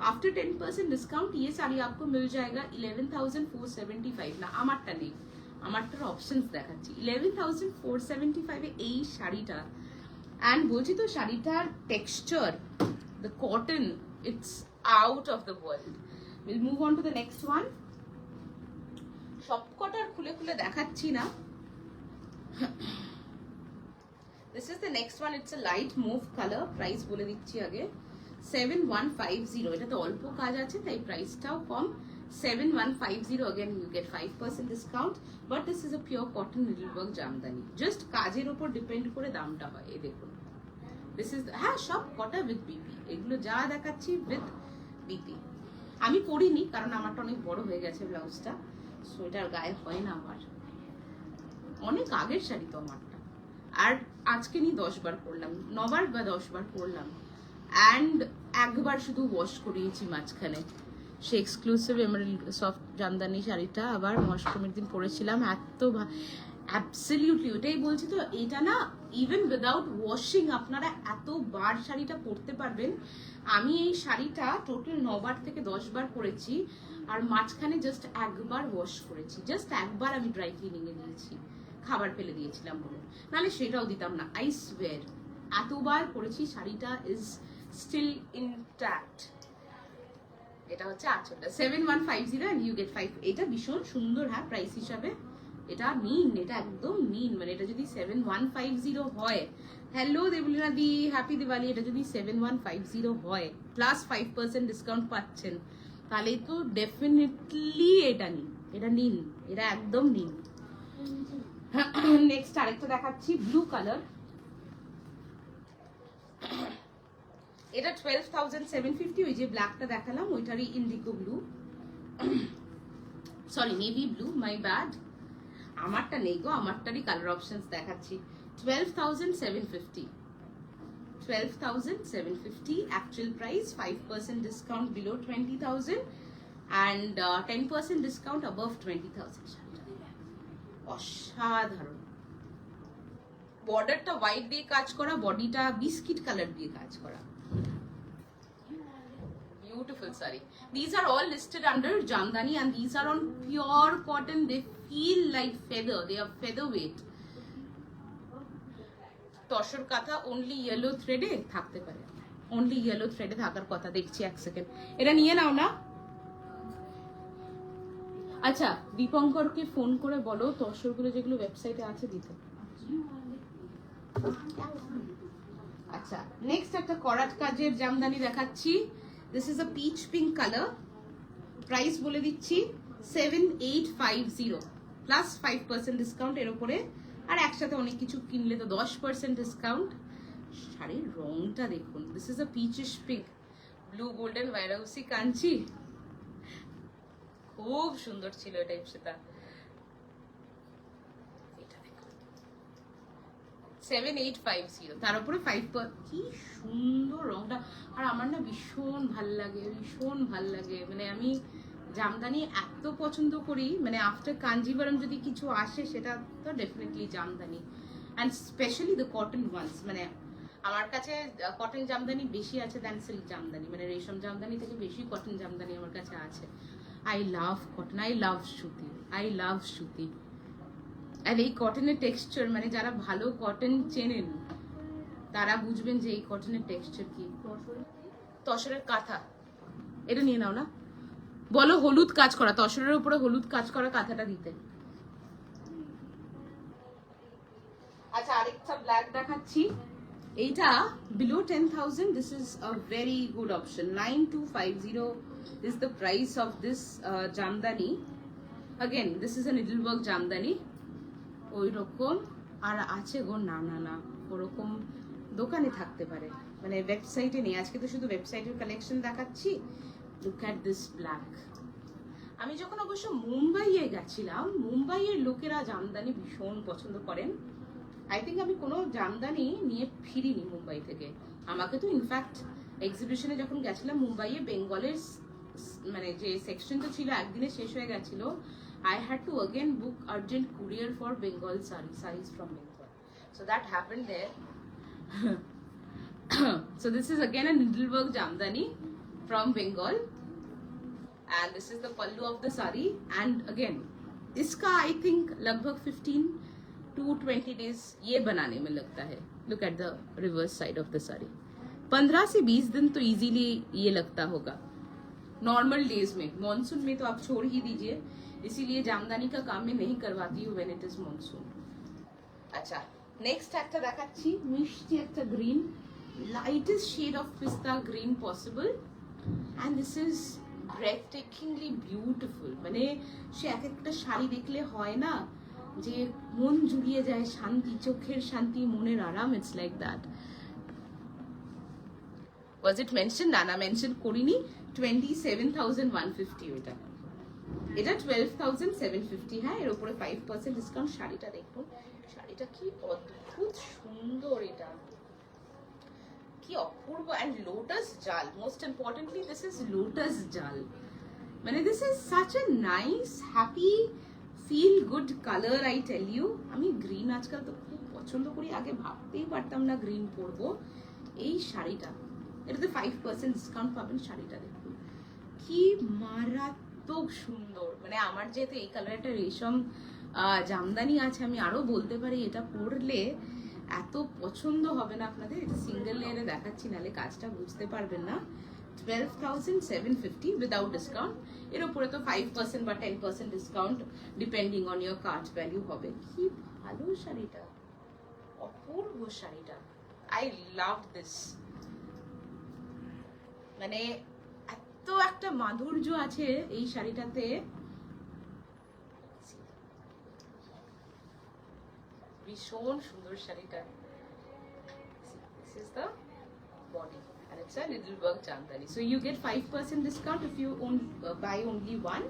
आफ्टर 10% डिस्काउंट ये साड़ी आपको मिल जाएगा 11,475। না আমারটা নেই, আমারটার অপশনস দেখাচ্ছি। 11,475 এ এই শাড়িটা, এন্ড বলছি তো শাড়িটার texture, the cotton, it's out of the world. Will move on to the next one. সবকটার খুলে খুলে দেখাচ্ছি না। This is the next one, it's a light mauve color, price বলে দিচ্ছি আগে 7150। এটাতে অল্প কাজ আছে তাই প্রাইসটাও কম, 7150। again you get 5% discount, but this is a pure cotton needle work Jamdani, just কাজের উপর ডিপেন্ড করে দামটা হয়। এই দেখুন, this is হ্যাঁ সব কটা উইথ বিপি, এগুলো যা দেখাচ্ছি উইথ বিপি। আমি পরিনি কারণ আমারটা অনেক বড় হয়ে গেছে ব্লাউজটা, সো এটার গায়ে হয় না আমার, অনেক আগের শাড়ি তো আমারটা। আর আজকে নি 10 বার পরলাম, 9 বার বা 10 বার পরলাম, অ্যান্ড একবার শুধু ওয়াশ করিয়েছি মাঝখানে, সে এক্সক্লুসিভ এমারেল্ড সফট জামদানি শাড়িটা আবার অষ্টমীর দিন পরেছিলাম, এত অ্যাবসলিউটলি ওটাই বলছি তো, এটা না ইভেন উইদাউট ওয়াশিং আপনারা এতবার শাড়িটা পরতে পারবেন। আমি এই শাড়িটা টোটাল 9 বার থেকে 10 বার পরেছি, আর মাঝখানে জাস্ট একবার ওয়াশ করেছি, জাস্ট একবার আমি ড্রাই ক্লিনিং এ দিয়েছি, খাবার ফেলে দিয়েছিলাম বলুন, নাহলে সেটাও দিতাম না। আই সোয়্যার এতবার পরেছি, শাড়িটা ইজ স্টিল ইনট্যাক্ট। এটা হচ্ছে আঁচলটা 7150 এন্ড ইউ গেট 5। এটা ভীষণ সুন্দর, হ্যাঁ প্রাইস হিসাবে এটা নিন, এটা একদম নিন। মানে এটা যদি 7150 হয়, হ্যালো দেবলীনা দি, হ্যাপি দিওয়ালি, এটা যদি 7150 হয় প্লাস 5% ডিসকাউন্ট পাচ্ছেন, তাহলে তো ডেফিনেটলি এটা নিন, এটা নিন, এটা একদম নিন। নেক্সট আরেকটা দেখাচ্ছি, ব্লু কালার। এটা 12,750। ওই যে ব্ল্যাকটা দেখালাম ওইটারই indigo blue, sorry navy blue, my bad, আমারটা নেই গো, আমারটারই কালার অপশনস দেখাচ্ছি। 12,750, 12,750 actual price, 5% discount below 20,000 and 10% discount above 20,000। অসাধারণ, বর্ডারটা হোয়াইট দিয়ে কাজ করা, বডিটা বিস্কিট কালার দিয়ে কাজ করা, beautiful saree. These are all listed under Jamdani and these are on pure cotton. They feel like feather, they are featherweight. Tussar কাঁথা only yellow thread এ থাকতে পারে, only yellow thread এ থাকার কথা। দেখছি এক সেকেন্ড, এটা নিয়ে নাও না। আচ্ছা দীপঙ্করকে ফোন করে বলো তসরগুলো যেগুলো ওয়েবসাইটে আছে দিতে। আচ্ছা নেক্সট একটা করাত কাজের জামদানি দেখাচ্ছি। This is a peach pink color. Price বলে দিচ্ছি 7850 plus 5% ডিসকাউন্ট এর উপরে, আর একসাথে অনেক কিছু কিনলে তো 10% ডিসকাউন্ট। শাড়ির রংটা দেখুন, this is a peachish pink, blue golden Vairausi Kanchi, খুব সুন্দর ছিল এটা ইপসিতা। 7850, তার উপরে 5%। কি সুন্দর রংটা, আর আমার না ভীষণ ভাল লাগে, ভীষণ ভাল লাগে। মানে আমি জামদানি এত পছন্দ করি, মানে আফটার কাঞ্জিভারম যদি কিছু আসে সেটা তো definitely jamdani, and specially the cotton ones. মানে আমার কাছে কটন জামদানি বেশি আছে দ্যান সিল্ক জামদানি, মানে রেশম জামদানি থেকে বেশি কটন জামদানি আমার কাছে আছে। I love cotton, I love সুতি, আই লাভ সুতি। আর এই কটনের টেক্সচার, মানে যারা ভালো কটন চেনেন তারা বুঝবেন যে এই কটনের টেক্সচার কি। তসরের কাঁথা, এটা নিয়ে নাও না, বলো হলুদ কাজ করা, তসরের উপরে হলুদ কাজ করা কাঁথাটা দিতে। আচ্ছা আরেকটা ব্ল্যাক দেখাচ্ছি, এইটা below 10,000, this is a very good option. 9250 is the price of this Jamdani. again this is a needlework Jamdani, ওই রকম আর আছে গো, না না না ওরকম দোকানে থাকতে পারে, মানে ওয়েবসাইটে নেই। আজকে তো শুধু ওয়েবসাইটের কালেকশন দেখাচ্ছি। Look at this black. আমি যখন অবশ্য মুম্বাইয়ে গেছিলাম, মুম্বাইয়ের লোকেরা জামদানি ভীষণ পছন্দ করেন। আই থিঙ্ক আমি কোনো জামদানি নিয়ে ফিরিনি মুম্বাই থেকে। আমাকে তো ইনফ্যাক্ট এক্সিবিশনে যখন গেছিলাম মুম্বাইয়ে, বেঙ্গলের মানে যে সেকশনটা ছিল একদিনে শেষ হয়ে গেছিল। I had to again book urgent courier for Bengal sarees from Bengal. So that happened there. So this is again a needlework jamdani from Bengal, and this is the pallu of the saree. And again, iska I think lagbhag 15 to 20 days ye banane mein lagta hai. Look at the reverse side of the saree. 15 से 20 दिन तो easily ये लगता होगा normal days में। Monsoon में तो आप छोड़ ही दीजिए, इसीलिए जामदानी का काम मैं नहीं करवाती हूँ व्हेन इट इज मॉनसून। अच्छा नेक्स्ट একটা দেখাচ্ছি, মিষ্টি একটা green, lightest shade of pista green possible, and this is breathtakingly beautiful. মানে সে এক একটা শাড়ি দেখলে হয় না যে মন জুড়িয়ে যায়, শান্তি, চোখের শান্তি, মনের আরাম, it's like that. Was it mention? না না মেনশন করিনি। 27,150 ওইটা, এটা 12,750। হ্যাঁ এর উপরে 5% ডিসকাউন্ট। শাড়িটা দেখুন, শাড়িটা কি অদ্ভুত সুন্দর। এটা কি অপূর্ব, অ্যান্ড লোটাস জাল, most importantly this is lotus জাল। মানে this is such a nice happy feel good colour, I tell you. আমি গ্রিন আজকাল তো খুব পছন্দ করি, আগে ভাবতেই পারতাম না গ্রিন পরবো। এই শাড়িটা, এটাতে 5% ডিসকাউন্ট পাবেন। শাড়িটা দেখুন কি মারাত্মক সুন্দর। মানে আমার যেহেতু এই কালারটা রেশম জামদানি আছে, আমি আরো বলতে পারি এটা পরলে এত পছন্দ হবে না আপনাদের। এটা সিঙ্গেল লেয়ারে দেখাচ্ছি, নাহলে কাজটা বুঝতে পারবেন না। 12,750 উইদাউট ডিসকাউন্ট। এর উপরে তো 5% বা 10% discount depending on your cart value হবে। কি ভালো শাড়িটা, অপূর্ব শাড়িটা, আই লাভ দিস। মানে এত একটা মাধুর্য আছে এই শাড়িটাতে, ভীষণ সুন্দর শাড়িটা। This is the body and it's a little work jamdani. So you get 5% discount if you buy only one,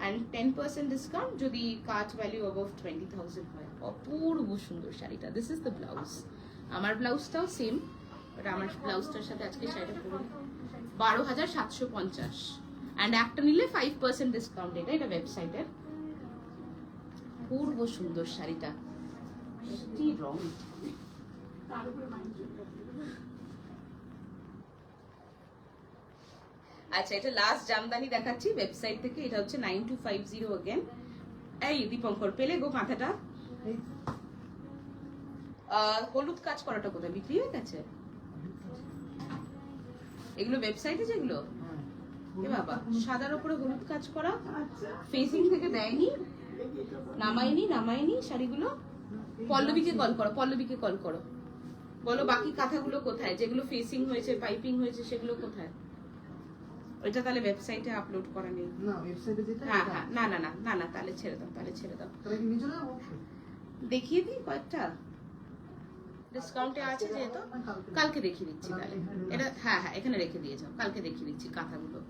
and 10% discount যদি কার্ট ভ্যালু above 20,000 হয়। অপূর্ব সুন্দর শাড়িটা। This is the blouse. আমার ব্লাউজটাও সেম, বাট আমার ব্লাউজটার সাথে আজকে শাড়িটা পুরো 12,750, অ্যান্ড একটা নিলে 5% ডিসকাউন্ট। এটা ওয়েবসাইটের। পূর্ব সুন্দর শাড়িটা, কি রং। আচ্ছা, এটা লাস্ট জামদানি দেখাচ্ছি ওয়েবসাইট থেকে। এটা হচ্ছে 9250 अगेन। এই দীপঙ্কর পেলে গো মাথাটা। হলুদ কাজ করাটা কোথায় বিক্রি হয়ে গেছে? এগুলো ওয়েবসাইটে যেগুলো, এ বাবা, সাদার উপরে হলুদ কাজ করা, ফেসিং থেকে দেয়নি, নামায়নি শাড়িগুলো। পল্লবীকে কল করো, পল্লবীকে কল করো, বলো বাকি কাঁথাগুলো কোথায়, যেগুলো ফেসিং হয়েছে পাইপিং হয়েছে সেগুলো কোথায়। ওইটা তাহলে ওয়েবসাইটে আপলোড করা নেই না, ওয়েবসাইটে যেটা। হ্যাঁ হ্যাঁ, না তাহলে ছেড়ে দাও, তাহলে কি নিয়ে চলে যাবো? দেখিয়ে দিই কয়েকটা ডিসকাউন্টে আছে যেহেতু, কালকে দেখিয়ে দিচ্ছি তাহলে। এটা হ্যাঁ এখানে রেখে দিয়ে যাও, কালকে দেখিয়ে দিচ্ছি কাঁথাগুলো।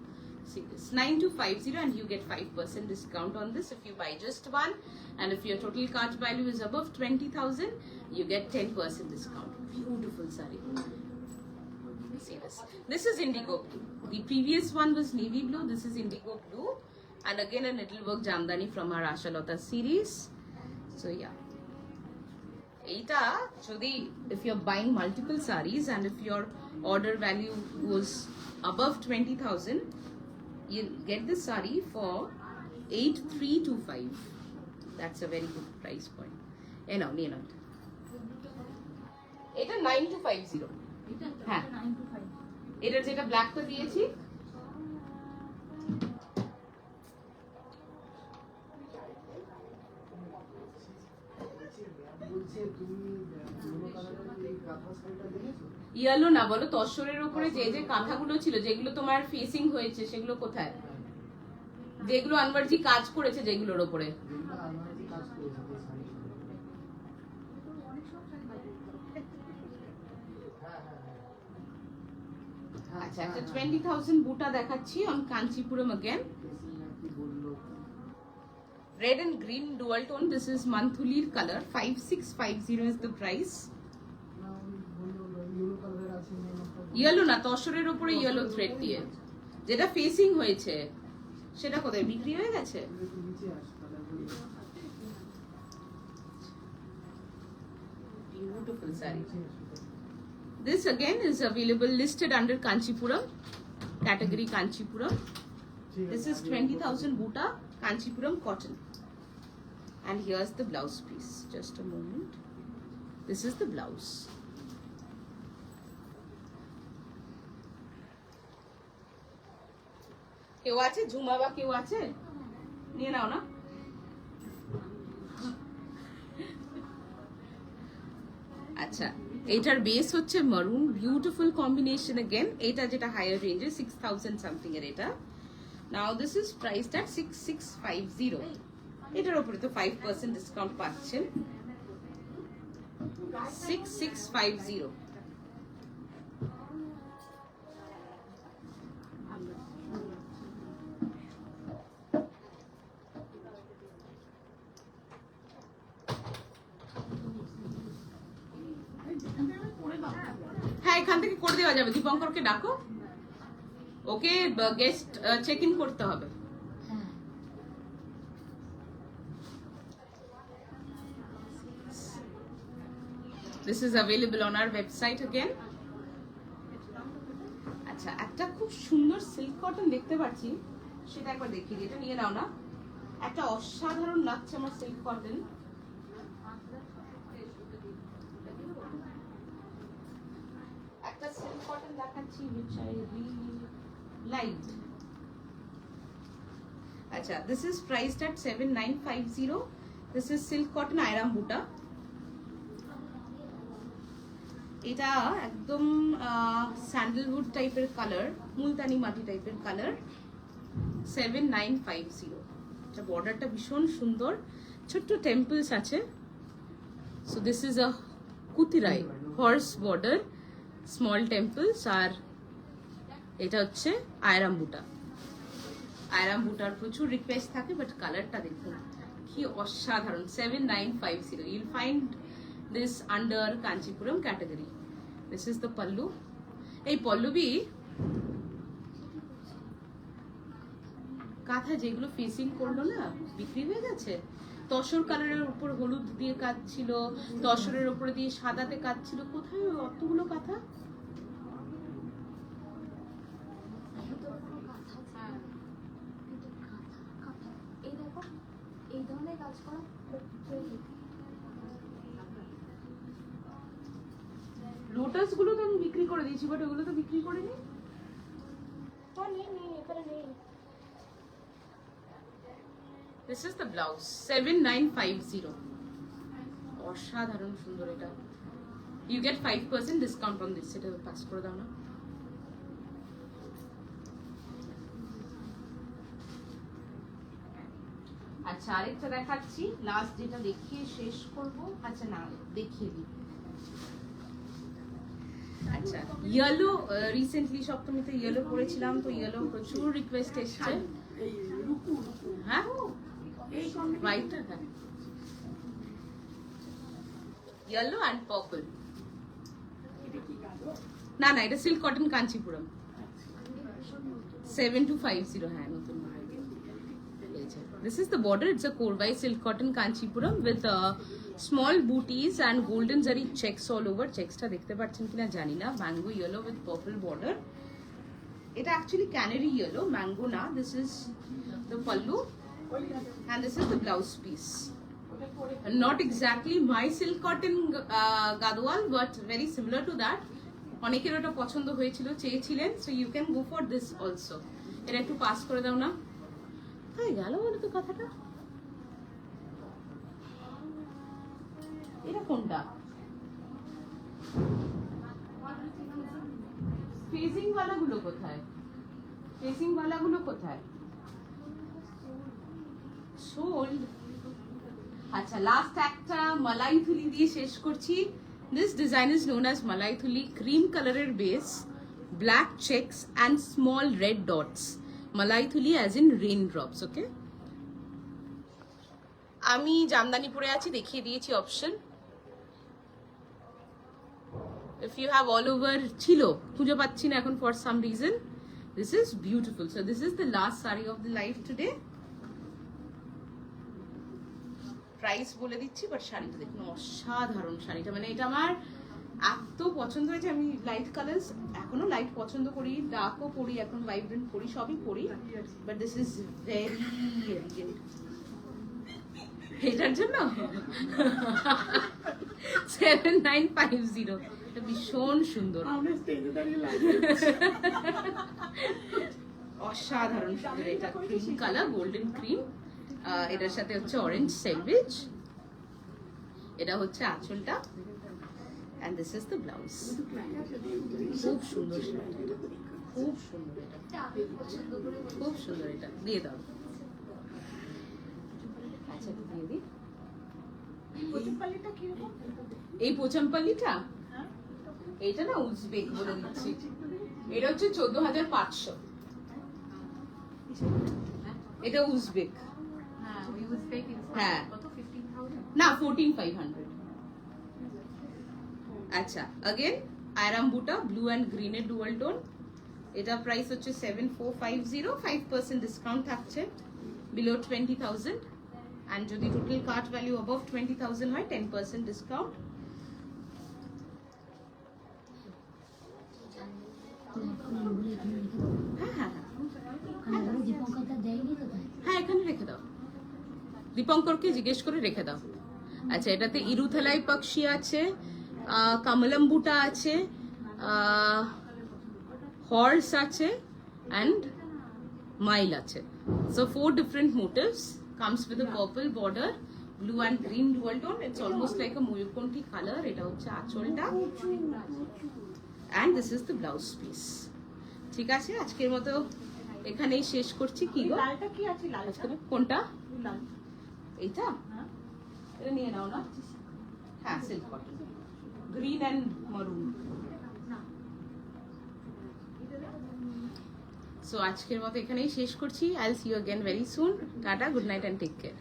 See this 9250 and you get 5% discount on this if you buy just one, and if your total cart value is above 20,000 you get 10% discount. Beautiful saree. See this. This is indigo blue. The previous one was navy blue. This is indigo blue, and again a little work jamdani from our Ashalota series. So yeah. Eita, jodi if you're buying multiple sarees and if your order value was above 20,000, you get this saree for 8325. That's a very good price point. Niye nao. Eta 9250. হ্যাঁ, এটা যেটা black করে দিয়েছি, yellow না, বলো তসরের উপরে যে যে কাঁথাগুলো ছিল, যেগুলো তোমার ফেসিং হয়েছে সেগুলো কোথায়, যেগুলো আনওয়ারজি কাজ করেছে যেগুলোর উপরে। আচ্ছা, একটা 20,000 বুটা দেখাচ্ছি on Kanchipuram again. Red and green dual tone. This is Manthulir color. 5650 is the price. Yellow না, তসরের উপরে ইয়েলো থ্রেড দিয়ে যেটা ফেসিং হয়েছে সেটা কোথায় বিক্রি হয়ে গেছে? Beautiful saree. This again is available listed under Kanchipuram, category Kanchipuram. This is 20,000 buta Kanchipuram cotton. And here's the blouse piece. Just a moment. This is the blouse. কেউ আছে ঝুমাবা, কেউ আছে নিয়ে নাও না। আচ্ছা, এটার বেস হচ্ছে মারুন, বিউটিফুল কম্বিনেশন अगेन। এটা যেটা হায়ার রেঞ্জে 6000 সামথিং এর এটা। নাও দিস ইজ প্রাইসড এট 6650। এটার উপরে তো 5% ডিসকাউন্ট পাচ্ছেন। 6650। হ্যাঁ, এখান থেকে করে দেওয়া যাবে, দীপঙ্করকে ডাকো, ওকে গেস্ট চেক ইন করতে হবে। This is available on our website again. আচ্ছা, একটা খুব সুন্দর সিল্ক কটন দেখতে পাচ্ছি, সেটা একবার দেখিয়ে দিই। এটা নিয়ে নাও না, একটা অসাধারণ লাগছে আমার সিল্ক কটন। একটা সিল্ক কটন দেখাচ্ছি which I really liked. আচ্ছা, this is priced at 7950. This is silk cotton আয়রাম বুটা। এটা একদম স্যান্ডেলউড টাইপের কালার, মুলতানি মাটি টাইপের কালার, 7950। এটা বর্ডারটা ভীষণ সুন্দর, ছোট্ট টেম্পলস আছে। So this is a kuthirai horse border, small temples, আর এটা হচ্ছে আয়রাম বুটা। আয়রাম বুটার প্রচুর রিকোয়েস্ট থাকে, বাট কালারটা দেখুন কি অসাধারণ। 7950, you'll find this under Kanchipuram category. This is the pallu. এই পল্লবী কাঁথা যেগুলো ফেসিং করলো না, বিক্রি হয়ে গেছে। তসর কালারের উপর হলুদ দিয়ে কাজ ছিল, তসরের উপরে দিয়ে সাদাতে কাজ ছিল। কোথায় অতগুলো কাঁথা? এই ধরনের কাজ করা লোটাস গুলো তো আমি বিক্রি করে দিয়েছি, বাট ওগুলো তো বিক্রি করিনি। This is the blouse, 7950. অসাধারণ সুন্দর এটা। You get 5% discount on this. এটা পাস করে দাও না। আচ্ছা, আরেকটা দেখাচ্ছি, লাস্ট যেটা দেখিয়ে শেষ করব। আচ্ছা না, দেখিয়ে দিই। আচ্ছা, ইয়েলো রিসেন্টলি সপ্তমীতে ইয়েলো পরেছিলাম, তো ইয়েলো প্রচুর রিকোয়েস্ট এসেছে। হ্যাঁ, হোয়াইট, হ্যাঁ, ইয়েলো অ্যান্ড পার্পল। না না, এটা সিল্ক কটন কাঞ্চিপুরম, 7250। হ্যাঁ, নতুন। This is the border. It's a korvai silk cotton Kanchipuram with small booties and golden zari checks all over. Checks ta dekhte pachchen kina jani na. Mango yellow with purple border. It actually canary yellow, mango na. This is the pallu and this is the blouse piece. Not exactly my silk cotton gadwal, but very similar to that. অনেকের ওটা পছন্দ হয়েছিল, চেয়েছিলেন, so you can go for this also. এটা একটু pass করে দাও না। হয়ে গেল বলে তো কথাটা। এটা কোনটা? ফেসিং ওয়ালাগুলো কোথায়? ফেসিং ওয়ালাগুলো কোথায়? সোল্ড। আচ্ছা, লাস্ট একটা মালাই থুলি দিয়ে শেষ করছি। This design is known as malai thuli, cream colored base, black checks and small red dots. Malai thuli as in raindrops, okay? আমি জামদানি পরে আছি, দেখিয়ে দিয়েছি option. If you have all over ছিল, খুঁজে পাচ্ছি না এখন for some reason. This is beautiful. So this is the last saree of the life today. Price বলে দিচ্ছি, বাট শাড়িটা দেখুন অসাধারণ। শাড়িটা মানে এটা আমার এত পছন্দ হয়েছে। আমি লাইট কালার্স এখনো লাইট পছন্দ করি, ডার্কও পরি, এখন ভাইব্রেন্ট পরি, সবই পরি, but this is very elegant. এটার জন্য 7950। এটা ভীষণ সুন্দর, অসাধারণ সুন্দর। এটা ক্রিম কালার, গোল্ডেন ক্রিম, এটার সাথে হচ্ছে অরেঞ্জ স্যান্ডউইচ। এটা হচ্ছে আঁচলটা, and this is the blouse. খুব সুন্দর, খুব সুন্দর। এটা খুব সুন্দর। এটা দিয়ে দাও। আচ্ছা, দিয়ে দিই। এই পোচামপাল্লিটা, এইটা না উজবেক বলে দিচ্ছি। এটা হচ্ছে 14500। এটা উজবেক। হ্যাঁ, না 14500। আচ্ছা, again আরামবুটা ব্লু অ্যান্ড গ্রিনের ডুয়াল টোন। এটা প্রাইস হচ্ছে 7450, 5% ডিসকাউন্ট থাকছে বিলো 20,000, অ্যান্ড যদি টোটাল কার্ট ভ্যালু অ্যাবভ 20,000 হয় 10% ডিসকাউন্ট। হ্যাঁ হ্যাঁ হ্যাঁ, এখানে রেখে দাও, দীপঙ্করকে জিজ্ঞেস করে রেখে দাও। আচ্ছা, এটাতে ইরুথালাই পক্ষী আছে, কমলম বুটা আছে, হর্স আছে, and মাইল আছে। So 4 different motifs, comes with a purple border, blue and green dual tone. It's almost like a ময়ূরকণ্ঠী color. এটা হচ্ছে আঁচলটা, and this is the blouse piece. ঠিক আছে, আজকের মতো এখানেই শেষ করছি। কি গো, লালটা কি আছে? লালটা কোনটা? লাল। এইটা এটা নিয়ে নাও না। হ্যাঁ, silk cotton, green and maroon. So আজকের মতো এখানেই শেষ করছি। I will see you again very soon. Tata, good night and take care.